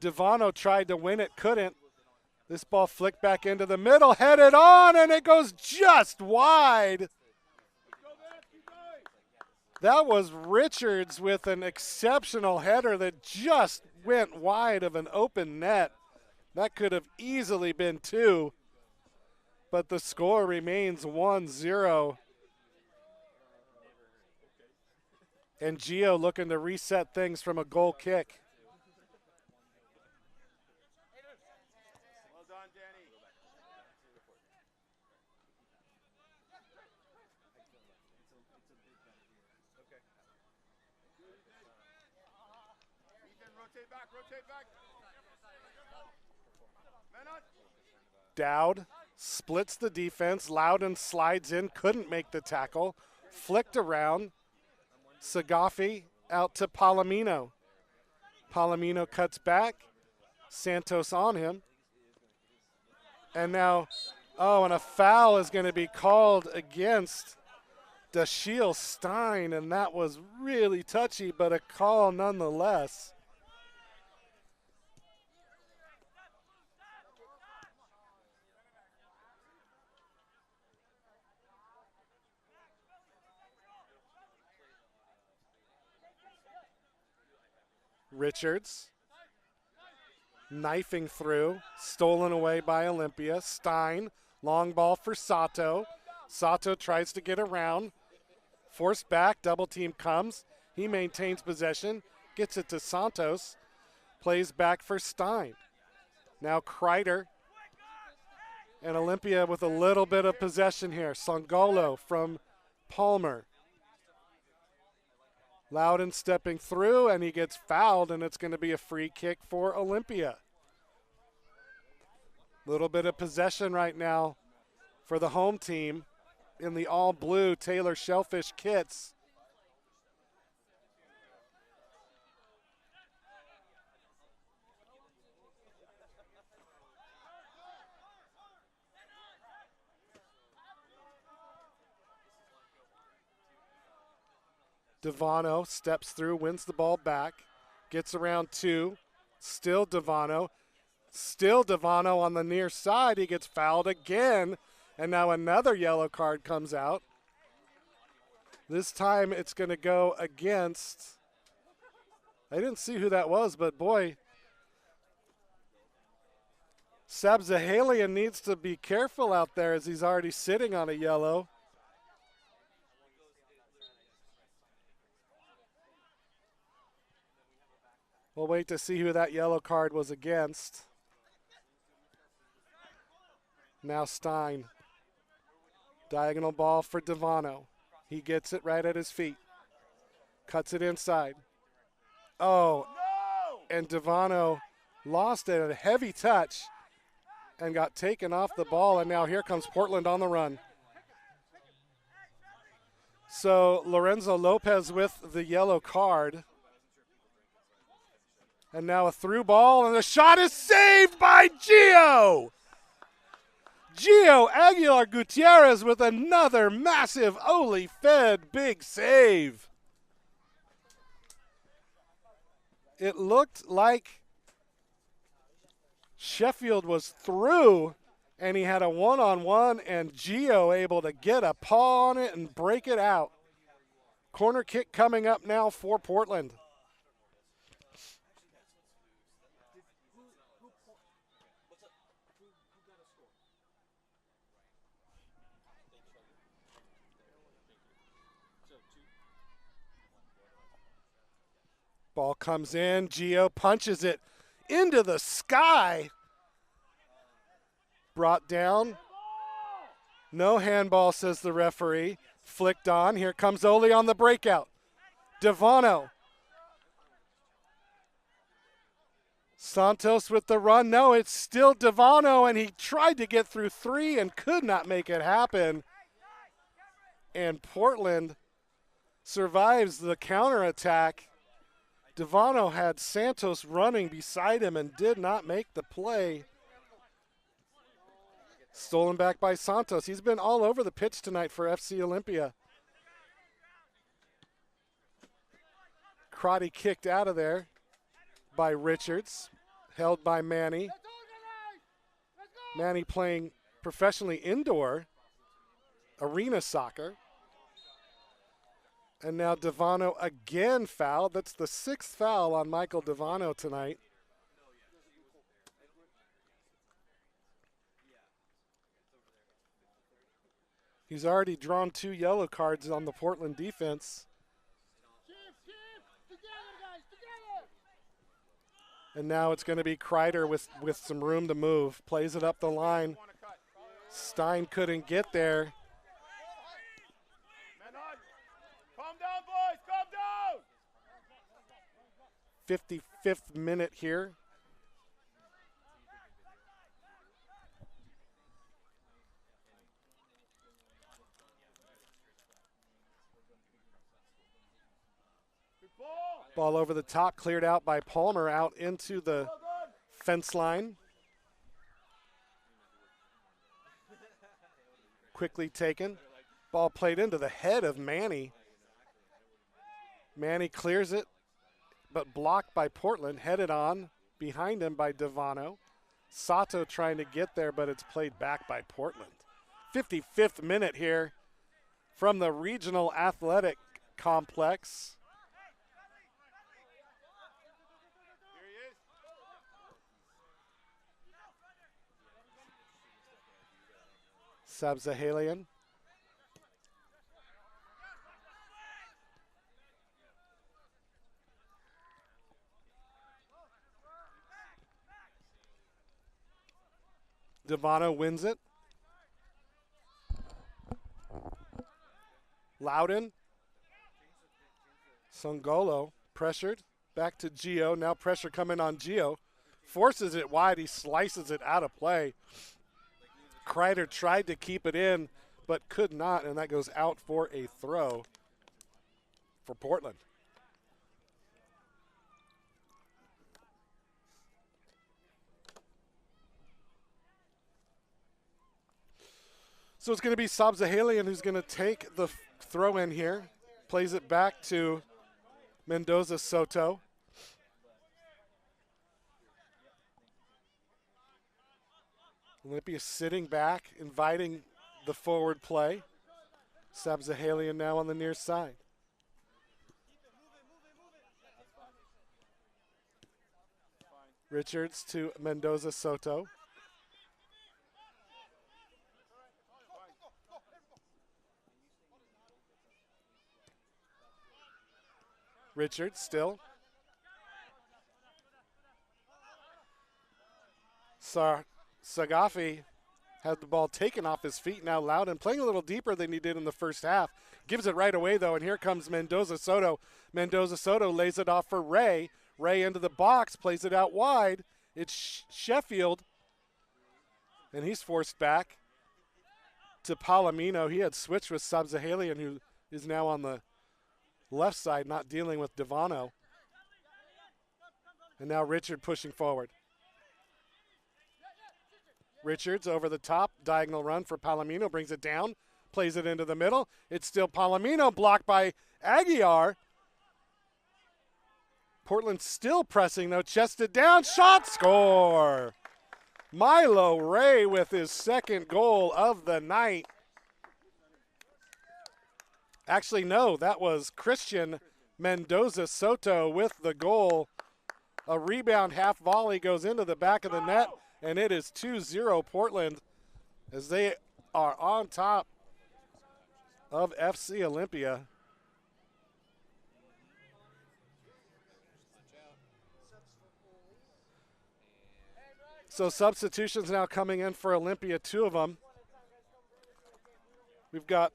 Devano tried to win it, couldn't. This ball flicked back into the middle, headed on, and it goes just wide. That was Richards with an exceptional header that just went wide of an open net. That could have easily been 2, but the score remains 1-0. And Gio looking to reset things from a goal kick. Well done, Danny. Ethan, rotate back, rotate back. Dowd splits the defense. Loudon slides in, couldn't make the tackle. Flicked around. Sagafi out to Palomino. Palomino cuts back. Santos on him. And now, and a foul is going to be called against Dashiell Stein, and that was really touchy, but a call nonetheless. Richards knifing through, stolen away by Olympia. Stein, long ball for Sato. Sato tries to get around. Forced back, double team comes. He maintains possession, gets it to Santos. Plays back for Stein. Now Kreider and Olympia with a little bit of possession here. Songolo from Palmer. Loudon stepping through, and he gets fouled, and it's going to be a free kick for Olympia. Little bit of possession right now for the home team in the all-blue Taylor Shellfish kits. Devano steps through, wins the ball back, gets around two. Still Devano on the near side. He gets fouled again, and now another yellow card comes out. This time it's going to go against, I didn't see who that was, but boy, Sabzahalian needs to be careful out there as he's already sitting on a yellow. We'll wait to see who that yellow card was against. Now Stein. Diagonal ball for Devano. He gets it right at his feet. Cuts it inside. Oh, and Devano lost it, a heavy touch, and got taken off the ball, and now here comes Portland on the run. So Lorenzo Lopez with the yellow card. And now a through ball, and the shot is saved by Gio. Gio Aguilar Gutierrez with another massive Ole Fed big save. It looked like Sheffield was through, and he had a one-on-one, and Gio able to get a paw on it and break it out. Corner kick coming up now for Portland. Ball comes in, Gio punches it into the sky. Brought down. No handball, says the referee. Flicked on. Here comes Ole on the breakout. Devano. Santos with the run. No, it's still Devano, and he tried to get through three and could not make it happen. And Portland survives the counterattack. Devano had Santos running beside him and did not make the play. Stolen back by Santos. He's been all over the pitch tonight for FC Olympia. Crotty kicked out of there by Richards, held by Manny. Manny playing professionally indoor arena soccer. And now Devano again fouled. That's the sixth foul on Michael Devano tonight. He's already drawn 2 yellow cards on the Portland defense. And now it's going to be Kreider with some room to move. Plays it up the line. Stein couldn't get there. 55th minute here. Ball over the top, cleared out by Palmer out into the fence line. Quickly taken. Ball played into the head of Manny. Manny clears it, but blocked by Portland. Headed on behind him by Devano. Sato trying to get there, but it's played back by Portland. 55th minute here from the Regional Athletic Complex. Sabzahalian. Devano wins it. Loudon. Songolo pressured. Back to Gio. Now pressure coming on Gio. Forces it wide. He slices it out of play. Kreider tried to keep it in, but could not, and that goes out for a throw for Portland. So it's going to be Sabzahalian who's going to take the throw in here. Plays it back to Mendoza Soto. Olympia sitting back, inviting the forward play. Sabzahalian now on the near side. Richards to Mendoza Soto. Richards still. Sagafi had the ball taken off his feet. Now Loudon playing a little deeper than he did in the first half. Gives it right away, though, and here comes Mendoza Soto. Mendoza Soto lays it off for Ray. Ray into the box, plays it out wide. It's Sheffield, and he's forced back to Palomino. He had switched with Sabzahalian, who is now on the left side, not dealing with Devano. And now Richard pushing forward. Richards over the top, diagonal run for Palomino, brings it down, plays it into the middle. It's still Palomino, blocked by Aguiar. Portland still pressing, though, chested down, shot, score! Milo Ray with his second goal of the night. Actually, no, that was Christian Mendoza Soto with the goal. A rebound half volley goes into the back of the net, and it is 2-0 Portland as they are on top of FC Olympia. So substitutions now coming in for Olympia, two of them. We've got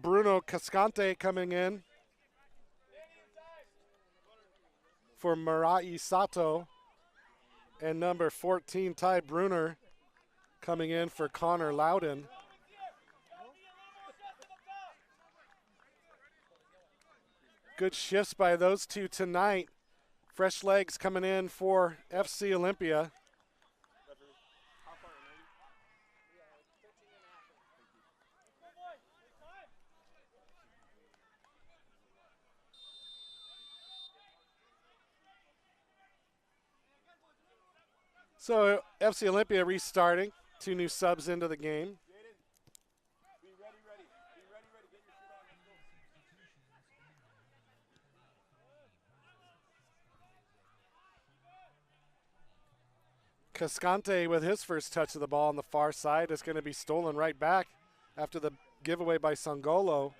Bruno Cascante coming in for Marai Sato, and number 14, Ty Brunner, coming in for Connor Loudon. Good shifts by those two tonight. Fresh legs coming in for FC Olympia. So FC Olympia restarting. Two new subs into the game. Cascante with his first touch of the ball on the far side is going to be stolen right back after the giveaway by Sangolo.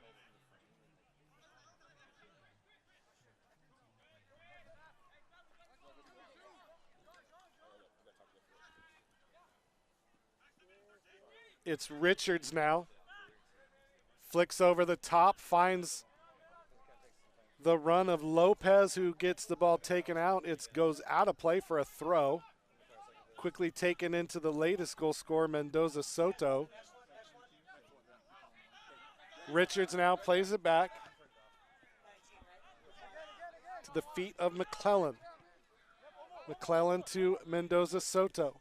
It's Richards now. Flicks over the top, finds the run of Lopez, who gets the ball taken out. It goes out of play for a throw. Quickly taken into the latest goal scorer, Mendoza Soto. Richards now plays it back to the feet of McClellan. McClellan to Mendoza Soto.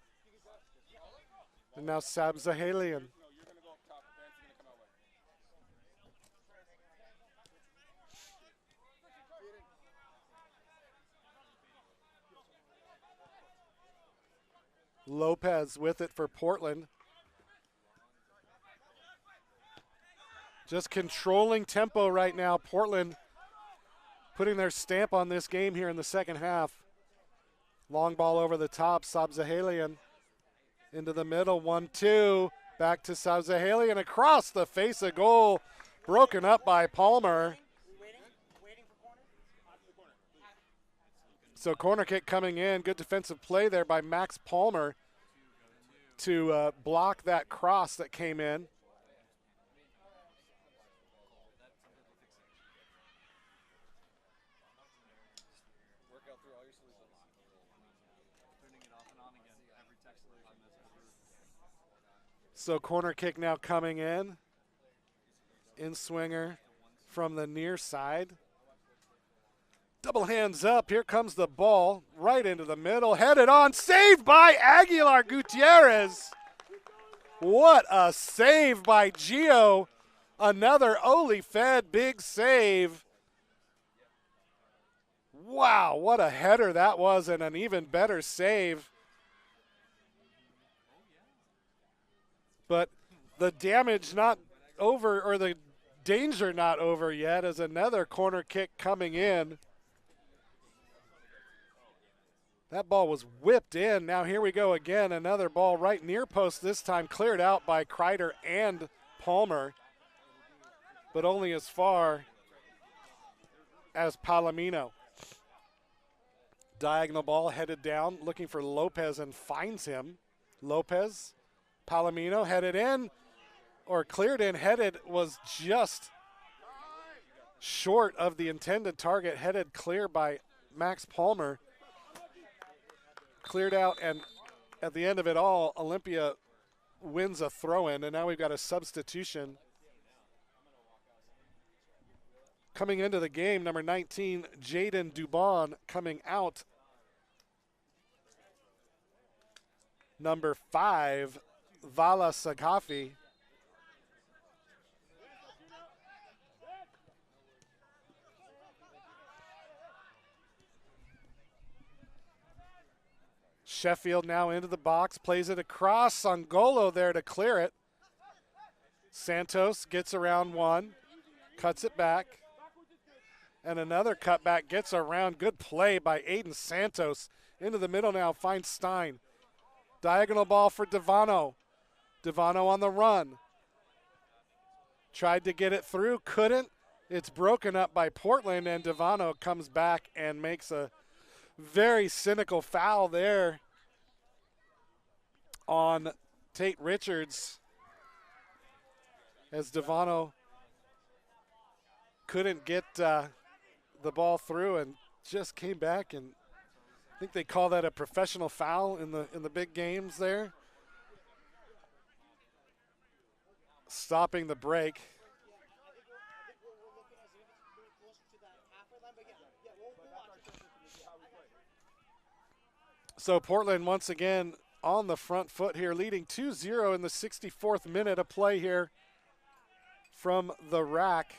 And now Sabzahalian. Lopez with it for Portland. Just controlling tempo right now. Portland putting their stamp on this game here in the second half. Long ball over the top. Sabzahalian into the middle. 1-2. Back to Sabzahalian across the face of goal. Broken up by Palmer. So corner kick coming in. Good defensive play there by Max Palmer to block that cross that came in. So corner kick now coming in. In swinger from the near side. Double hands up. Here comes the ball right into the middle. Headed on. Saved by Aguilar Gutierrez. What a save by Gio. Another Oli Fed big save. Wow, what a header that was, and an even better save. But the damage not over, or the danger not over yet, as another corner kick coming in. That ball was whipped in. Now here we go again. Another ball right near post, this time cleared out by Kreider and Palmer, but only as far as Palomino. Diagonal ball headed down, looking for Lopez and finds him. Lopez, Palomino headed in, or cleared in, headed, was just short of the intended target. Headed clear by Max Palmer. Cleared out, and at the end of it all, Olympia wins a throw-in, and now we've got a substitution. Coming into the game, number 19, Jaden Dubon coming out. Number 5, Vala Sagafi. Sheffield now into the box, plays it across. Sangolo there to clear it. Santos gets around one, cuts it back. And another cutback gets around. Good play by Aiden Santos. Into the middle now, finds Stein. Diagonal ball for Devano. Devano on the run. Tried to get it through, couldn't. It's broken up by Portland, and Devano comes back and makes a very cynical foul there on Tate Richards, as Devano couldn't get the ball through and just came back, and I think they call that a professional foul in the big games there. Stopping the break. So Portland once again on the front foot here, leading 2-0 in the 64th minute of play here from the rack.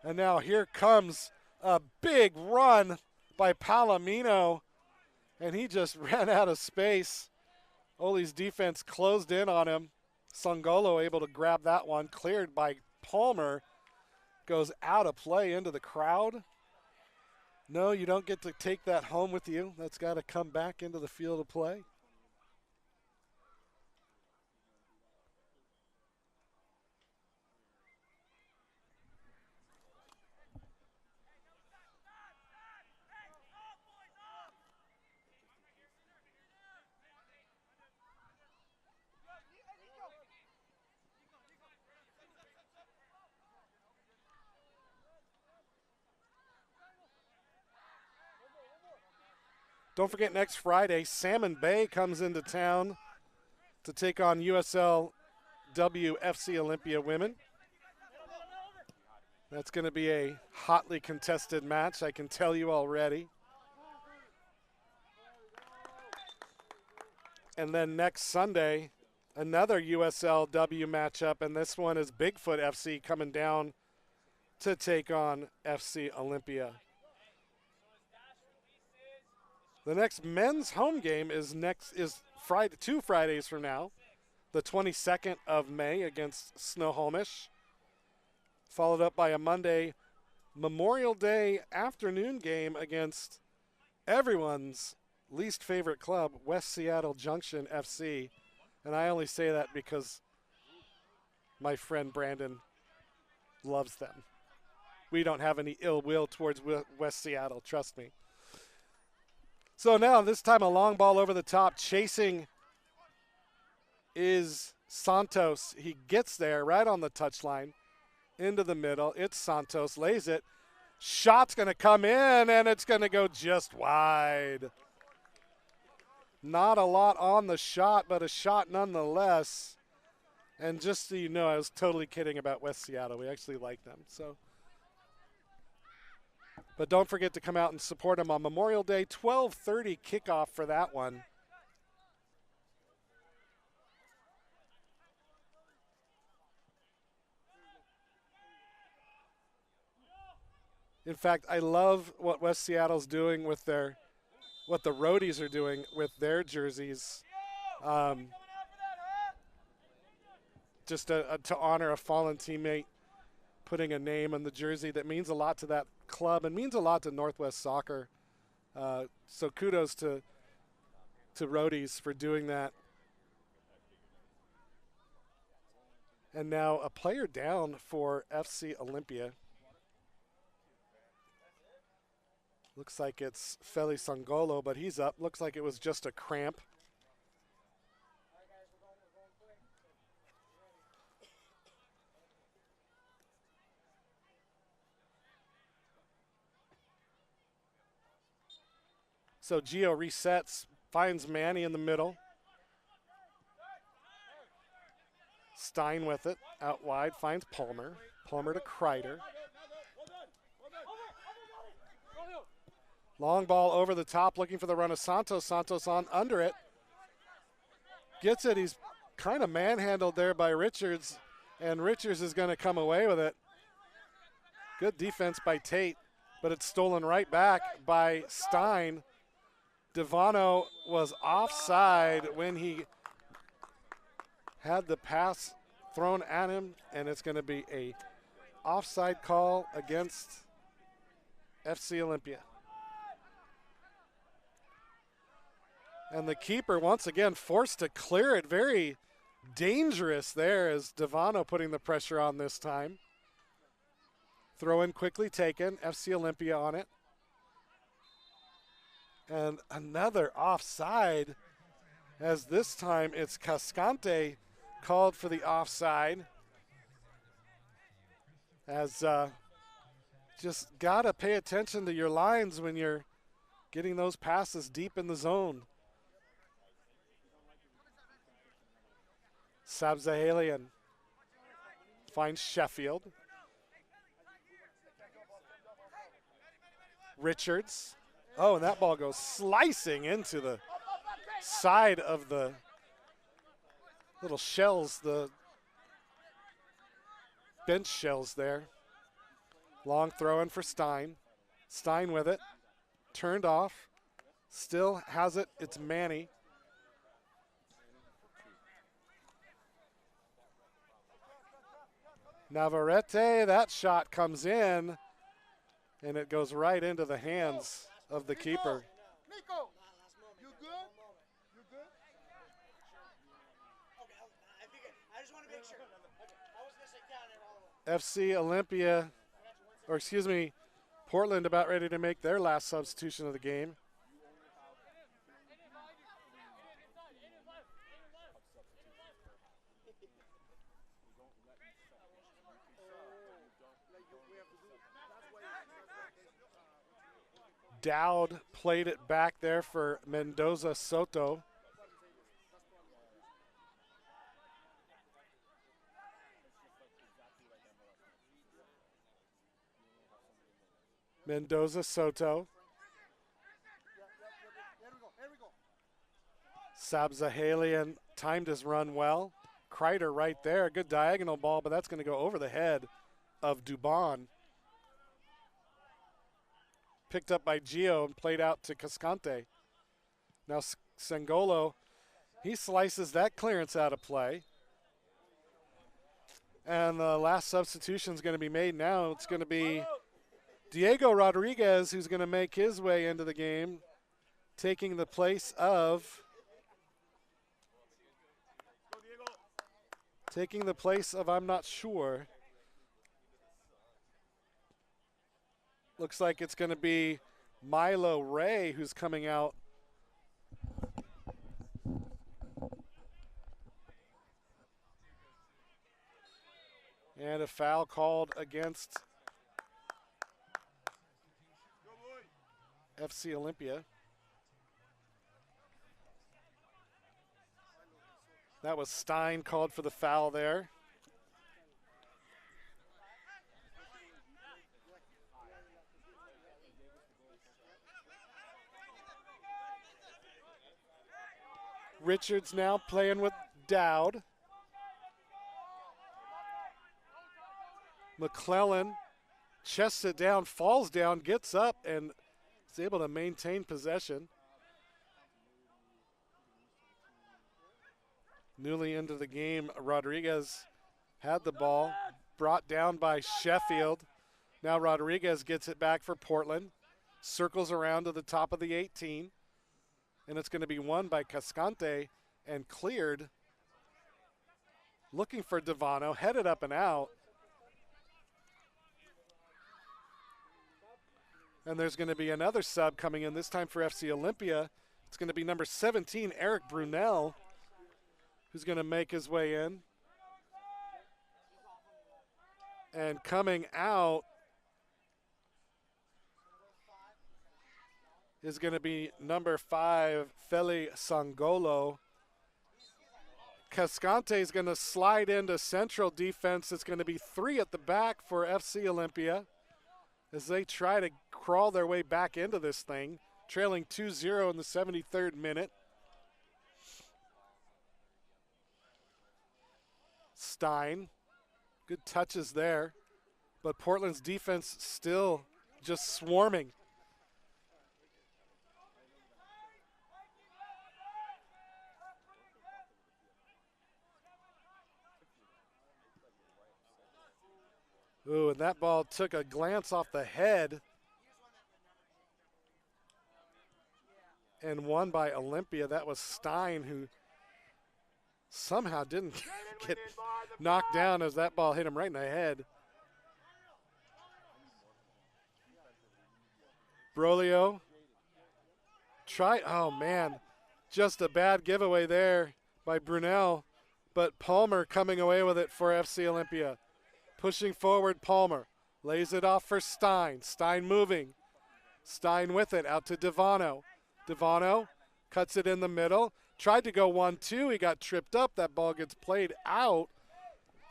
And now here comes a big run by Palomino, and he just ran out of space. Oli's defense closed in on him. Sangolo able to grab that one, cleared by Palmer. Goes out of play into the crowd. No, you don't get to take that home with you. That's got to come back into the field of play. Don't forget, next Friday, Salmon Bay comes into town to take on USL WFC Olympia women. That's going to be a hotly contested match, I can tell you already. And then next Sunday, another USLW matchup, and this one is Bigfoot FC coming down to take on FC Olympia. The next men's home game is Friday, 2 Fridays from now, the 22nd of May against Snohomish, followed up by a Monday Memorial Day afternoon game against everyone's least favorite club, West Seattle Junction FC. And I only say that because my friend Brandon loves them. We don't have any ill will towards West Seattle, trust me. So now, this time a long ball over the top. Chasing is Santos. He gets there right on the touchline, into the middle. It's Santos, lays it. Shot's going to come in, and it's going to go just wide. Not a lot on the shot, but a shot nonetheless. And just so you know, I was totally kidding about West Seattle. We actually like them. But don't forget to come out and support them on Memorial Day. 12:30 kickoff for that one. In fact, I love what West Seattle's doing with what the Roadies are doing with their jerseys. Just to honor a fallen teammate, putting a name on the jersey that means a lot to that club and means a lot to Northwest Soccer. So kudos to Roadies for doing that. And now a player down for FC Olympia. Looks like it's Feli Sangolo, but he's up. Looks like it was just a cramp. So Gio resets, finds Manny in the middle. Stein with it, out wide, finds Palmer. Palmer to Kreider. Long ball over the top, looking for the run of Santos. Santos on under it. Gets it, he's kind of manhandled there by Richards, and Richards is going to come away with it. Good defense by Tate, but it's stolen right back by Stein. Devano was offside when he had the pass thrown at him, and it's going to be a offside call against FC Olympia. And the keeper once again forced to clear it. Very dangerous there as Devano putting the pressure on this time. Throw in quickly taken, FC Olympia on it. And another offside, as this time it's Cascante called for the offside. As just gotta pay attention to your lines when you're getting those passes deep in the zone. Sabzahalian finds Sheffield. Richards. Oh, and that ball goes slicing into the side of the little shells, the bench shells there. Long throw in for Stein. Stein with it. Turned off. Still has it. It's Manny. Navarrete, that shot comes in, and it goes right into the hands of the keeper. Nico, you good? You good? I just want to make sure. I was going to say count it all. FC Olympia, or excuse me, Portland about ready to make their last substitution of the game. Dowd played it back there for Mendoza Soto. Mendoza Soto. Here we go. Sabzahalian timed his run well. Kreider right there. Good diagonal ball, but that's going to go over the head of Dubon. Picked up by Gio and played out to Cascante. Now Sangolo, he slices that clearance out of play. And the last substitution is going to be made now. It's going to be Diego Rodriguez, who's going to make his way into the game, taking the place of I'm not sure. Looks like it's going to be Milo Ray who's coming out. And a foul called against FC Olympia. That was Stein called for the foul there. Richards now playing with Dowd. McClellan chests it down, falls down, gets up, and is able to maintain possession. Newly into the game, Rodriguez had the ball, brought down by Sheffield. Now Rodriguez gets it back for Portland, circles around to the top of the 18, and it's going to be won by Cascante and cleared. Looking for Devano, headed up and out. And there's going to be another sub coming in, this time for FC Olympia. It's going to be number 17, Eric Brunel, who's going to make his way in. And coming out is going to be number 5, Feli Sangolo. Cascante is going to slide into central defense. It's going to be 3 at the back for FC Olympia as they try to crawl their way back into this thing, trailing 2-0 in the 73rd minute. Stein, good touches there, but Portland's defense still just swarming. Ooh, and that ball took a glance off the head and won by Olympia. That was Stein, who somehow didn't get knocked down as that ball hit him right in the head. Brolio oh man, just a bad giveaway there by Brunel, but Palmer coming away with it for FC Olympia. Pushing forward, Palmer lays it off for Stein. Stein moving. Stein with it out to Devano. Devano cuts it in the middle. Tried to go 1-2. He got tripped up. That ball gets played out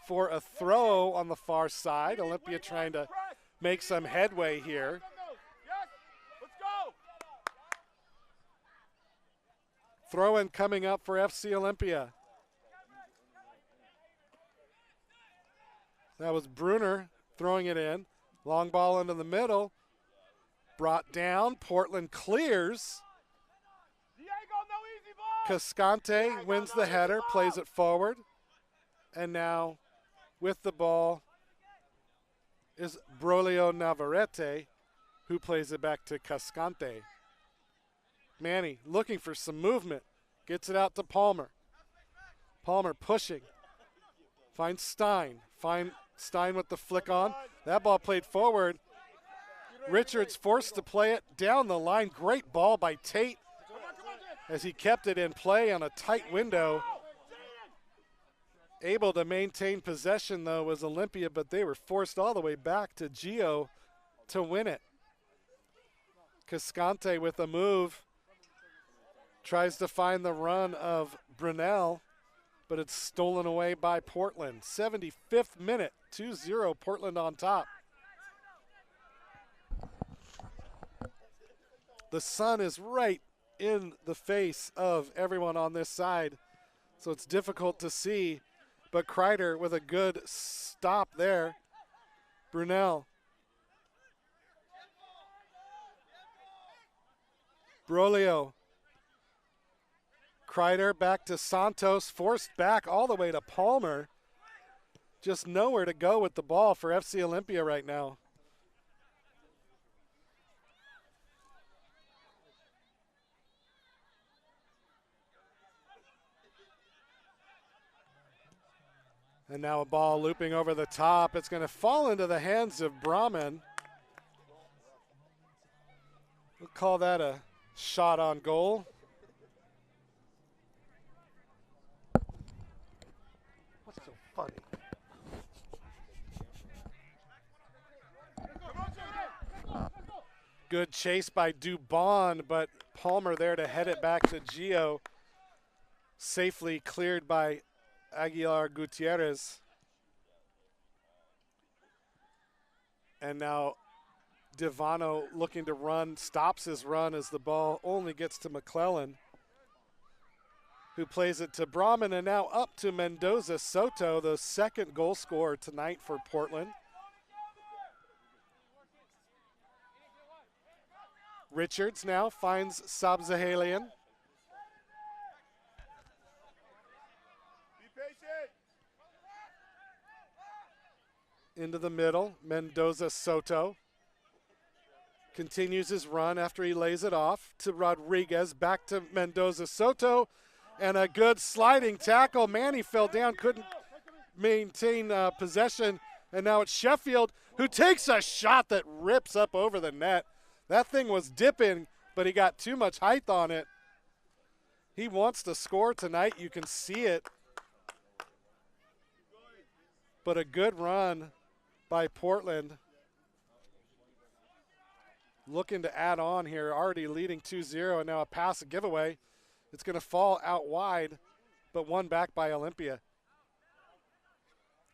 for a throw on the far side. Olympia trying to make some headway here. Throw-in coming up for FC Olympia. That was Brunner throwing it in. Long ball into the middle. Brought down. Portland clears. Cascante wins the header, plays it forward. And now with the ball is Brolio Navarrete, who plays it back to Cascante. Manny looking for some movement. Gets it out to Palmer. Palmer pushing. Finds Stein. Stein with the flick on. That ball played forward. Richards forced to play it down the line. Great ball by Tate as he kept it in play on a tight window. Able to maintain possession, though, was Olympia, but they were forced all the way back to Gio to win it. Cascante with a move. Tries to find the run of Brunel, but it's stolen away by Portland. 75th minute, 2-0, Portland on top. the sun is right in the face of everyone on this side, so it's difficult to see. But Kreider with a good stop there. Brunel. Brolio. Kreider back to Santos, forced back all the way to Palmer. Just nowhere to go with the ball for FC Olympia right now. And now a ball looping over the top. It's going to fall into the hands of Brahman. We'll call that a shot on goal. What's so funny? Good chase by Dubon, but Palmer there to head it back to Gio. Safely cleared by Aguilar Gutierrez. And now Divano looking to run, stops his run as the ball only gets to McClellan, who plays it to Brahman, and now up to Mendoza Soto, the second goal scorer tonight for Portland. Richards now finds Sabzahalian. Into the middle, Mendoza Soto continues his run after he lays it off to Rodriguez, back to Mendoza Soto, and a good sliding tackle. Manny fell down, couldn't maintain possession, and now it's Sheffield who takes a shot that rips up over the net. That thing was dipping, but he got too much height on it. He wants to score tonight, you can see it. But a good run by Portland. Looking to add on here, already leading 2-0, and now a pass, a giveaway. It's going to fall out wide, but won back by Olympia.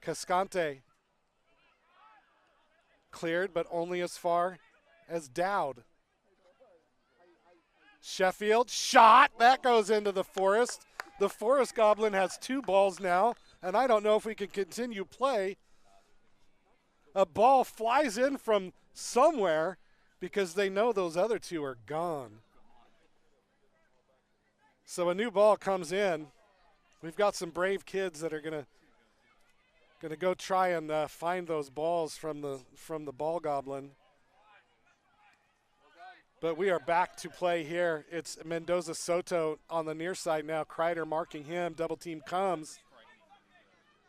Cascante cleared, but only as far as Dowd. Sheffield, shot, that goes into the Forest. The Forest Goblin has 2 balls now, and I don't know if we can continue play. A ball flies in from somewhere because they know those other 2 are gone. So a new ball comes in. We've got some brave kids that are gonna go try and find those balls from the ball goblin. But we are back to play here. It's Mendoza Soto on the near side now. Kreider marking him. Double team comes.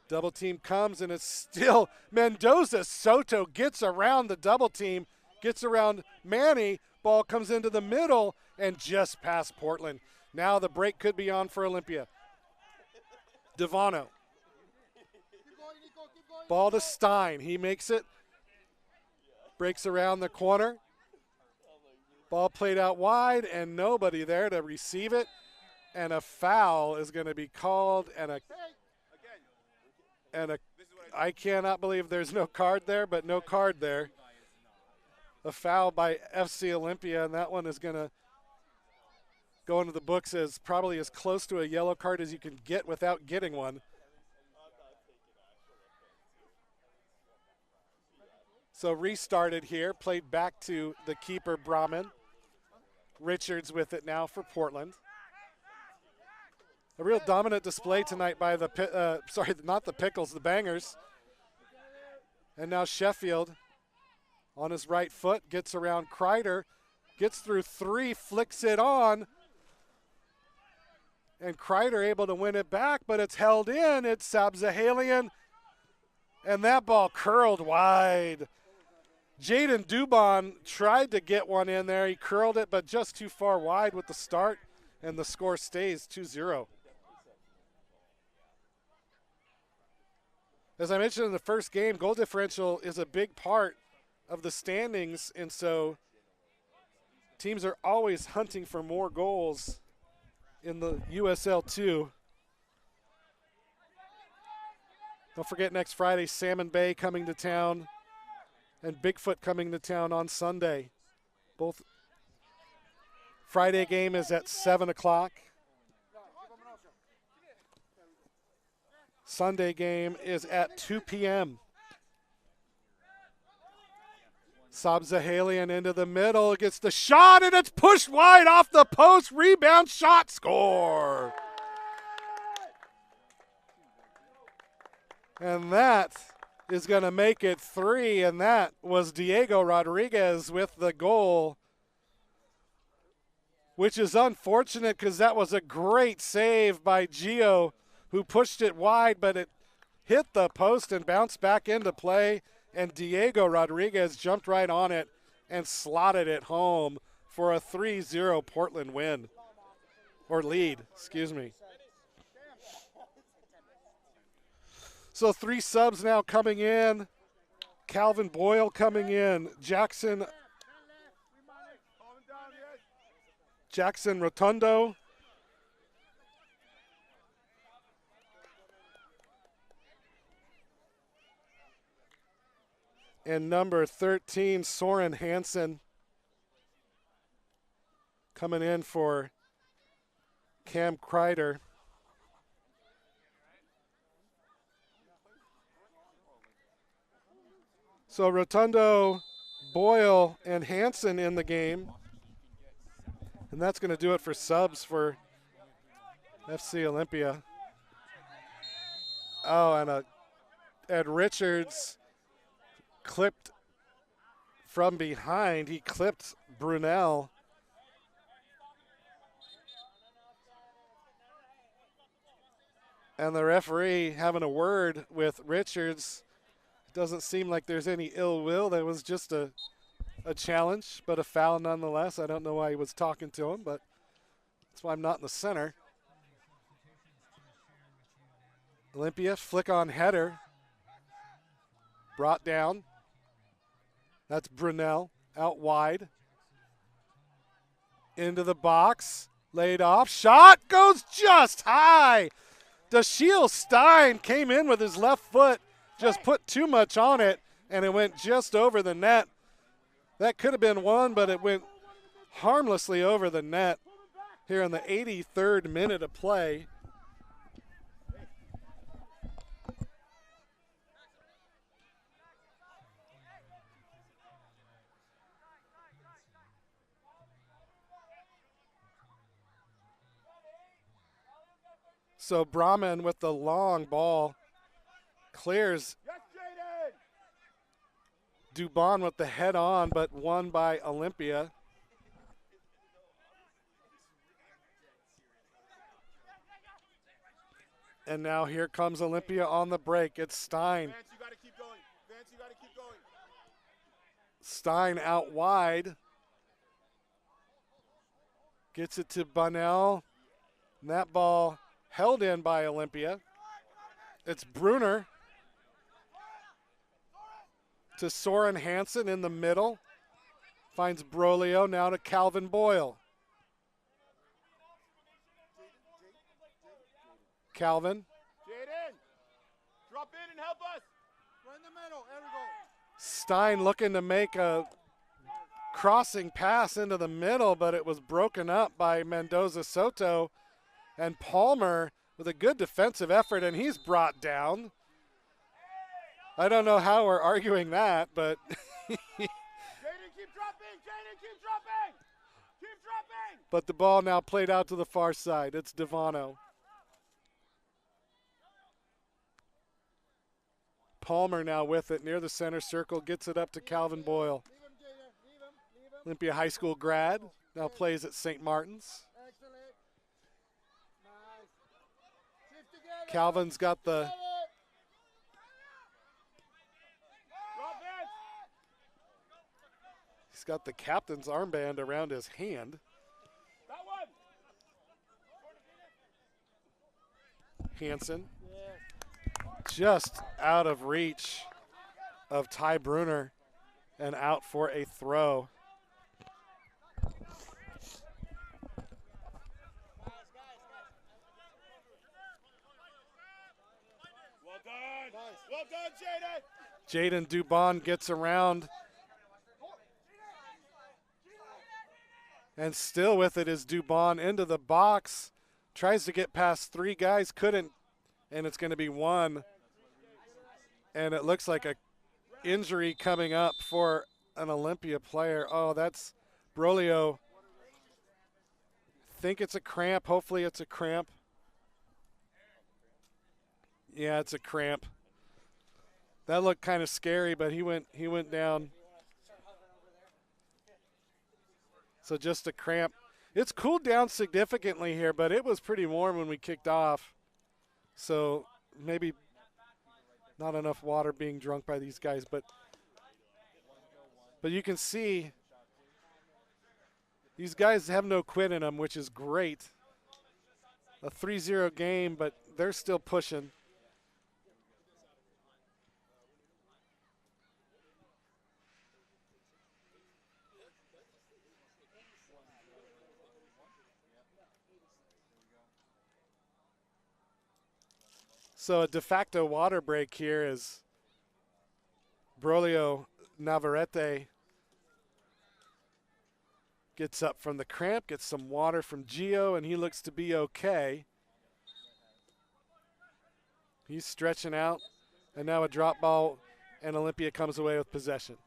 Double team comes, and it's still Mendoza Soto gets around the double team, gets around Manny. Ball comes into the middle and just past Portland. Now the break could be on for Olympia. Divano. Ball to Stein. He makes it. Breaks around the corner. Ball played out wide, and nobody there to receive it. And a foul is going to be called, and I cannot believe there's no card there, but no card there. A foul by FC Olympia, and that one is going to go into the books as probably as close to a yellow card as you can get without getting one. So restarted here, played back to the keeper, Brahman. Richards with it now for Portland. A real dominant display tonight by the, not the Pickles, the Bangers. And now Sheffield on his right foot, gets around Kreider, gets through 3, flicks it on. And Kreider able to win it back, but it's held in. It's Sabzahalian. And that ball curled wide. Jaden Dubon tried to get one in there. He curled it, but just too far wide with the start, and the score stays 2-0. As I mentioned in the first game, goal differential is a big part of the standings, and so teams are always hunting for more goals in the USL 2. Don't forget next Friday, Salmon Bay coming to town, and Bigfoot coming to town on Sunday. Both Friday game is at 7 o'clock. Sunday game is at 2 p.m. Sabzahalian into the middle, gets the shot, and it's pushed wide off the post. Rebound, shot, score. And that is going to make it 3, and that was Diego Rodriguez with the goal, which is unfortunate because that was a great save by Gio, who pushed it wide, but it hit the post and bounced back into play, and Diego Rodriguez jumped right on it and slotted it home for a 3-0 Portland win, or lead, excuse me. So 3 subs now coming in. Calvin Boyle coming in. Jackson Rotundo. And number 13, Soren Hansen, coming in for Cam Kreider. So Rotundo, Boyle, and Hansen in the game. And that's going to do it for subs for FC Olympia. Oh, and Ed Richards clipped from behind. He clipped Brunel. And the referee having a word with Richards. Doesn't seem like there's any ill will. That was just a challenge, but a foul nonetheless. I don't know why he was talking to him, but that's why I'm not in the center. Olympia, flick on header. Brought down. That's Brunel out wide. Into the box. Laid off. Shot goes just high. Dashiell Stein came in with his left foot. Just put too much on it, and it went just over the net. That could have been one, but it went harmlessly over the net here in the 83rd minute of play. So Brahman with the long ball clears. Dubon with the head on, but won by Olympia. And now here comes Olympia on the break. It's Stein. Vance, you gotta keep going. Vance, you gotta keep going. Stein out wide. Gets it to Bunnell. And that ball held in by Olympia. It's Bruner to Soren Hansen in the middle. Finds Brolio, now to Calvin Boyle. Calvin. Jaden, drop in and help us. Right in the middle. There we go. Stein looking to make a crossing pass into the middle, but it was broken up by Mendoza Soto. And Palmer with a good defensive effort, and he's brought down. I don't know how we're arguing that, but Jaden, keep dropping. Jaden, keep dropping. Keep dropping. but the ball now played out to the far side. It's Devano. Palmer now with it near the center circle, gets it up to Calvin Boyle. Leave him, Jaden. Leave him. Leave him. Olympia High School grad, now plays at St. Martin's. Excellent. Nice. Shift together. Calvin's got the Drop it. he's got the captain's armband around his hand. That one. Hansen just out of reach of Ty Bruner and out for a throw. Well done. Nice. Well done, Jaden. Jaden Dubon gets around And still with it is Dubon into the box. Tries to get past three guys, couldn't, and it's going to be one. And it looks like a injury coming up for an Olympia player. Oh, that's Brolio. Think it's a cramp. Hopefully it's a cramp. Yeah, it's a cramp. That looked kind of scary, but he went down. So just a cramp. It's cooled down significantly here, but it was pretty warm when we kicked off. So maybe not enough water being drunk by these guys, but you can see these guys have no quit in them, which is great. A 3-0 game, but they're still pushing. So a de facto water break here is Brolio Navarrete gets up from the cramp, gets some water from Gio, and he looks to be okay. He's stretching out, and now a drop ball, and Olympia comes away with possession.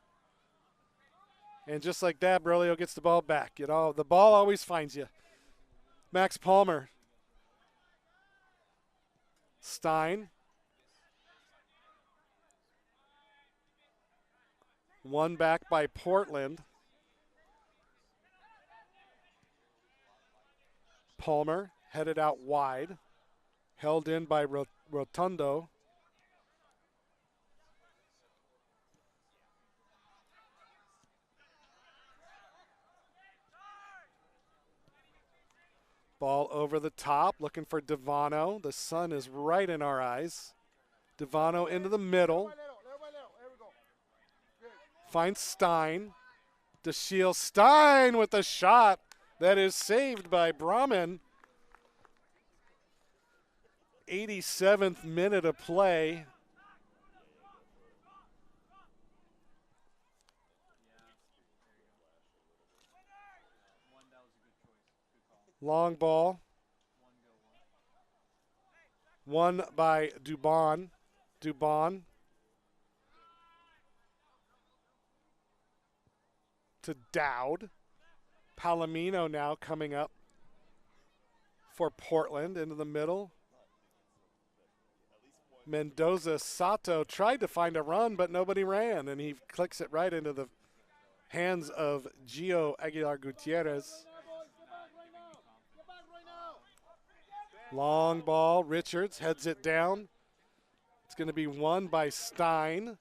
And just like that, Brolio gets the ball back. You know, the ball always finds you. Max Palmer. Stein. One back by Portland. Palmer headed out wide. Held in by Rotundo. Ball over the top, looking for Devano. The sun is right in our eyes. Devano into the middle. Finds Stein. DeShiel Stein with a shot that is saved by Brahman. 87th minute of play. Long ball. Won by Dubon. Dubon to Dowd. Palomino now coming up for Portland into the middle. Mendoza Sato tried to find a run, but nobody ran, and he clicks it right into the hands of Gio Aguilar Gutierrez. Long ball. Richards heads it down. It's going to be won by Stein.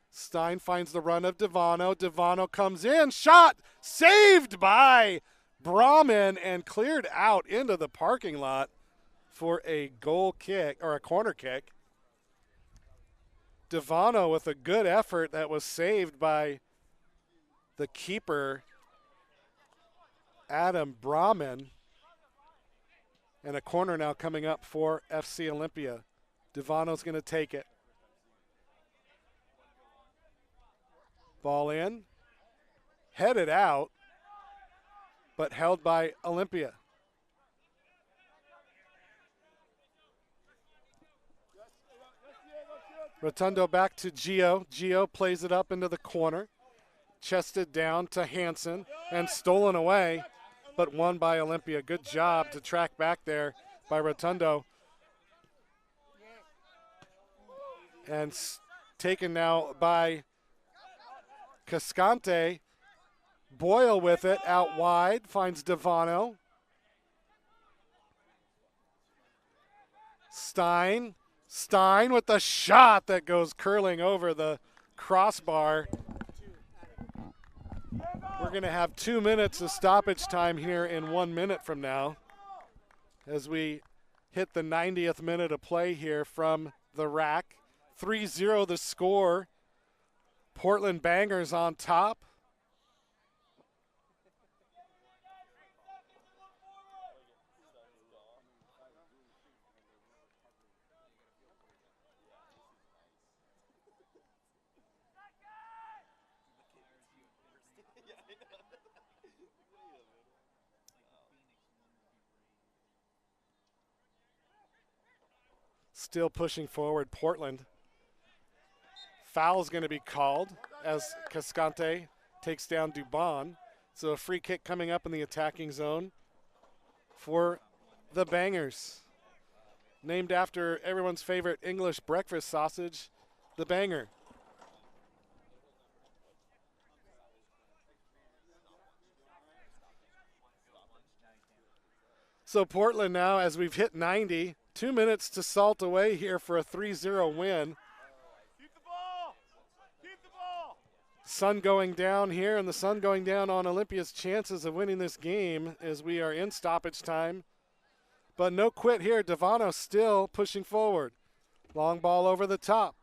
Stein finds the run of Devano. Devano comes in. Shot saved by Brahman and cleared out into the parking lot for a goal kick or a corner kick. Devano with a good effort that was saved by the keeper, Adam Brahman. And a corner now coming up for FC Olympia. Devano's going to take it. Ball in. Headed out, but held by Olympia. Rotundo back to Gio. Gio plays it up into the corner. Chested down to Hansen and stolen away, but won by Olympia. Good job to track back there by Rotundo. And taken now by Cascante. Boyle with it out wide, finds Devano. Stein with the shot that goes curling over the crossbar. We're going to have 2 minutes of stoppage time here in 1 minute from now as we hit the 90th minute of play here from the rack. 3-0 the score. Portland Bangers on top. Still pushing forward, Portland. Foul's going to be called as Cascante takes down Dubon. So a free kick coming up in the attacking zone for the Bangers. Named after everyone's favorite English breakfast sausage, the Banger. So Portland now, as we've hit 90, 2 minutes to salt away here for a 3-0 win. Keep the ball! Keep the ball! Sun going down here, and the sun going down on Olympia's chances of winning this game as we are in stoppage time. But no quit here. Devano still pushing forward. Long ball over the top.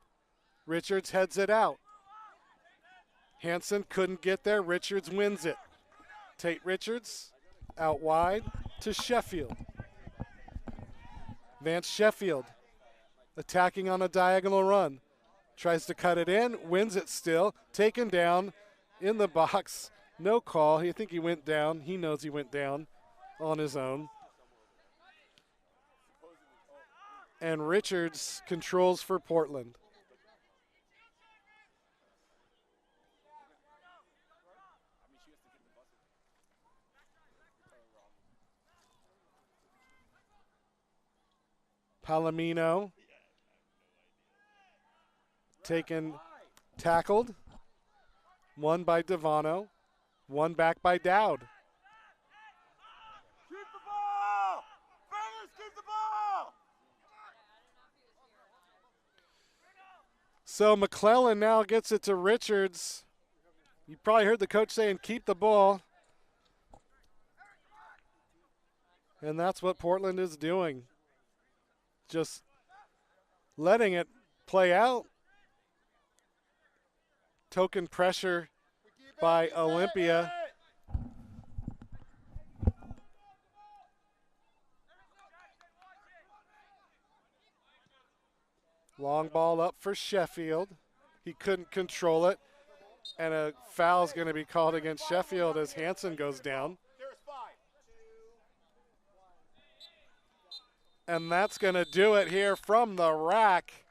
Richards heads it out. Hansen couldn't get there. Richards wins it. Tate Richards out wide to Sheffield. Vance Sheffield attacking on a diagonal run. Tries to cut it in, wins it still. Taken down in the box. No call. I think he went down. He knows he went down on his own. And Richards controls for Portland. Palomino taken, tackled. One by Devano, one back by Dowd. Keep the ball! Fellas, keep the ball! So McClellan now gets it to Richards. You probably heard the coach saying, keep the ball. And that's what Portland is doing. Just letting it play out. Token pressure by Olympia. Long ball up for Sheffield. He couldn't control it. And a foul's going to be called against Sheffield as Hansen goes down. And that's going to do it here from the rack.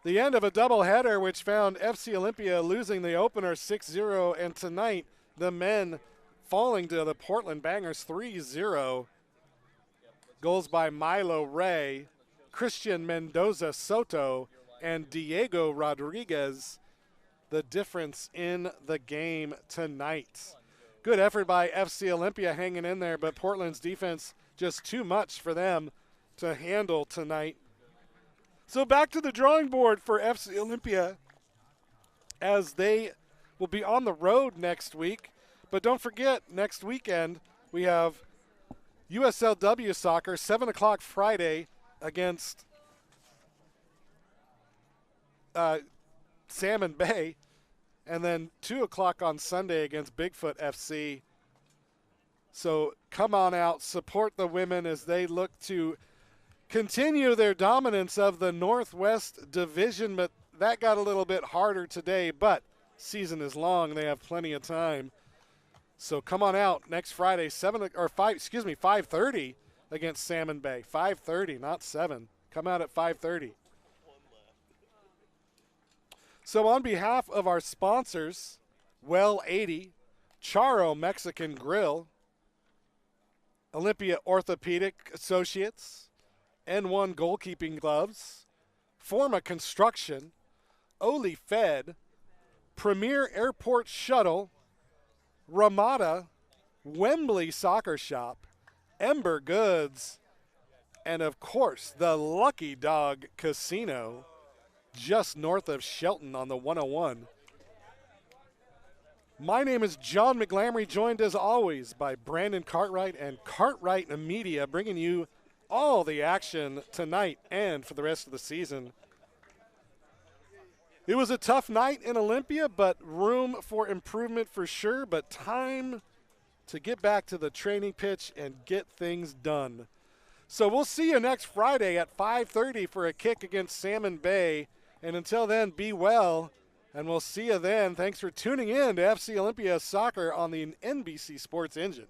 The end of a doubleheader, which found FC Olympia losing the opener 6-0, and tonight the men falling to the Portland Bangers 3-0. Goals by Milo Ray, Christian Mendoza Soto, and Diego Rodriguez. The difference in the game tonight. Good effort by FC Olympia hanging in there, but Portland's defense just too much for them to handle tonight. So back to the drawing board for FC Olympia as they will be on the road next week. But don't forget, next weekend we have USLW soccer, 7 o'clock Friday against Salmon Bay, and then 2 o'clock on Sunday against Bigfoot FC. So come on out, support the women as they look to continue their dominance of the Northwest Division, but that got a little bit harder today, but season is long. They have plenty of time. So come on out next Friday, 5:30 against Salmon Bay. 5:30, not 7. Come out at 5:30. So on behalf of our sponsors, Well 80, Charo Mexican Grill, Olympia Orthopedic Associates, N1 Goalkeeping Gloves, Forma Construction, Oli Fed, Premier Airport Shuttle, Ramada, Wembley Soccer Shop, Ember Goods, and of course the Lucky Dog Casino just north of Shelton on the 101. My name is John McGlamry, joined as always by Brandon Cartwright and Cartwright Media, bringing you all the action tonight and for the rest of the season. It was a tough night in Olympia, but room for improvement for sure, but time to get back to the training pitch and get things done. So we'll see you next Friday at 5:30 for a kick against Salmon Bay. And until then, be well, and we'll see you then. Thanks for tuning in to FC Olympia Soccer on the NBC Sports Engine.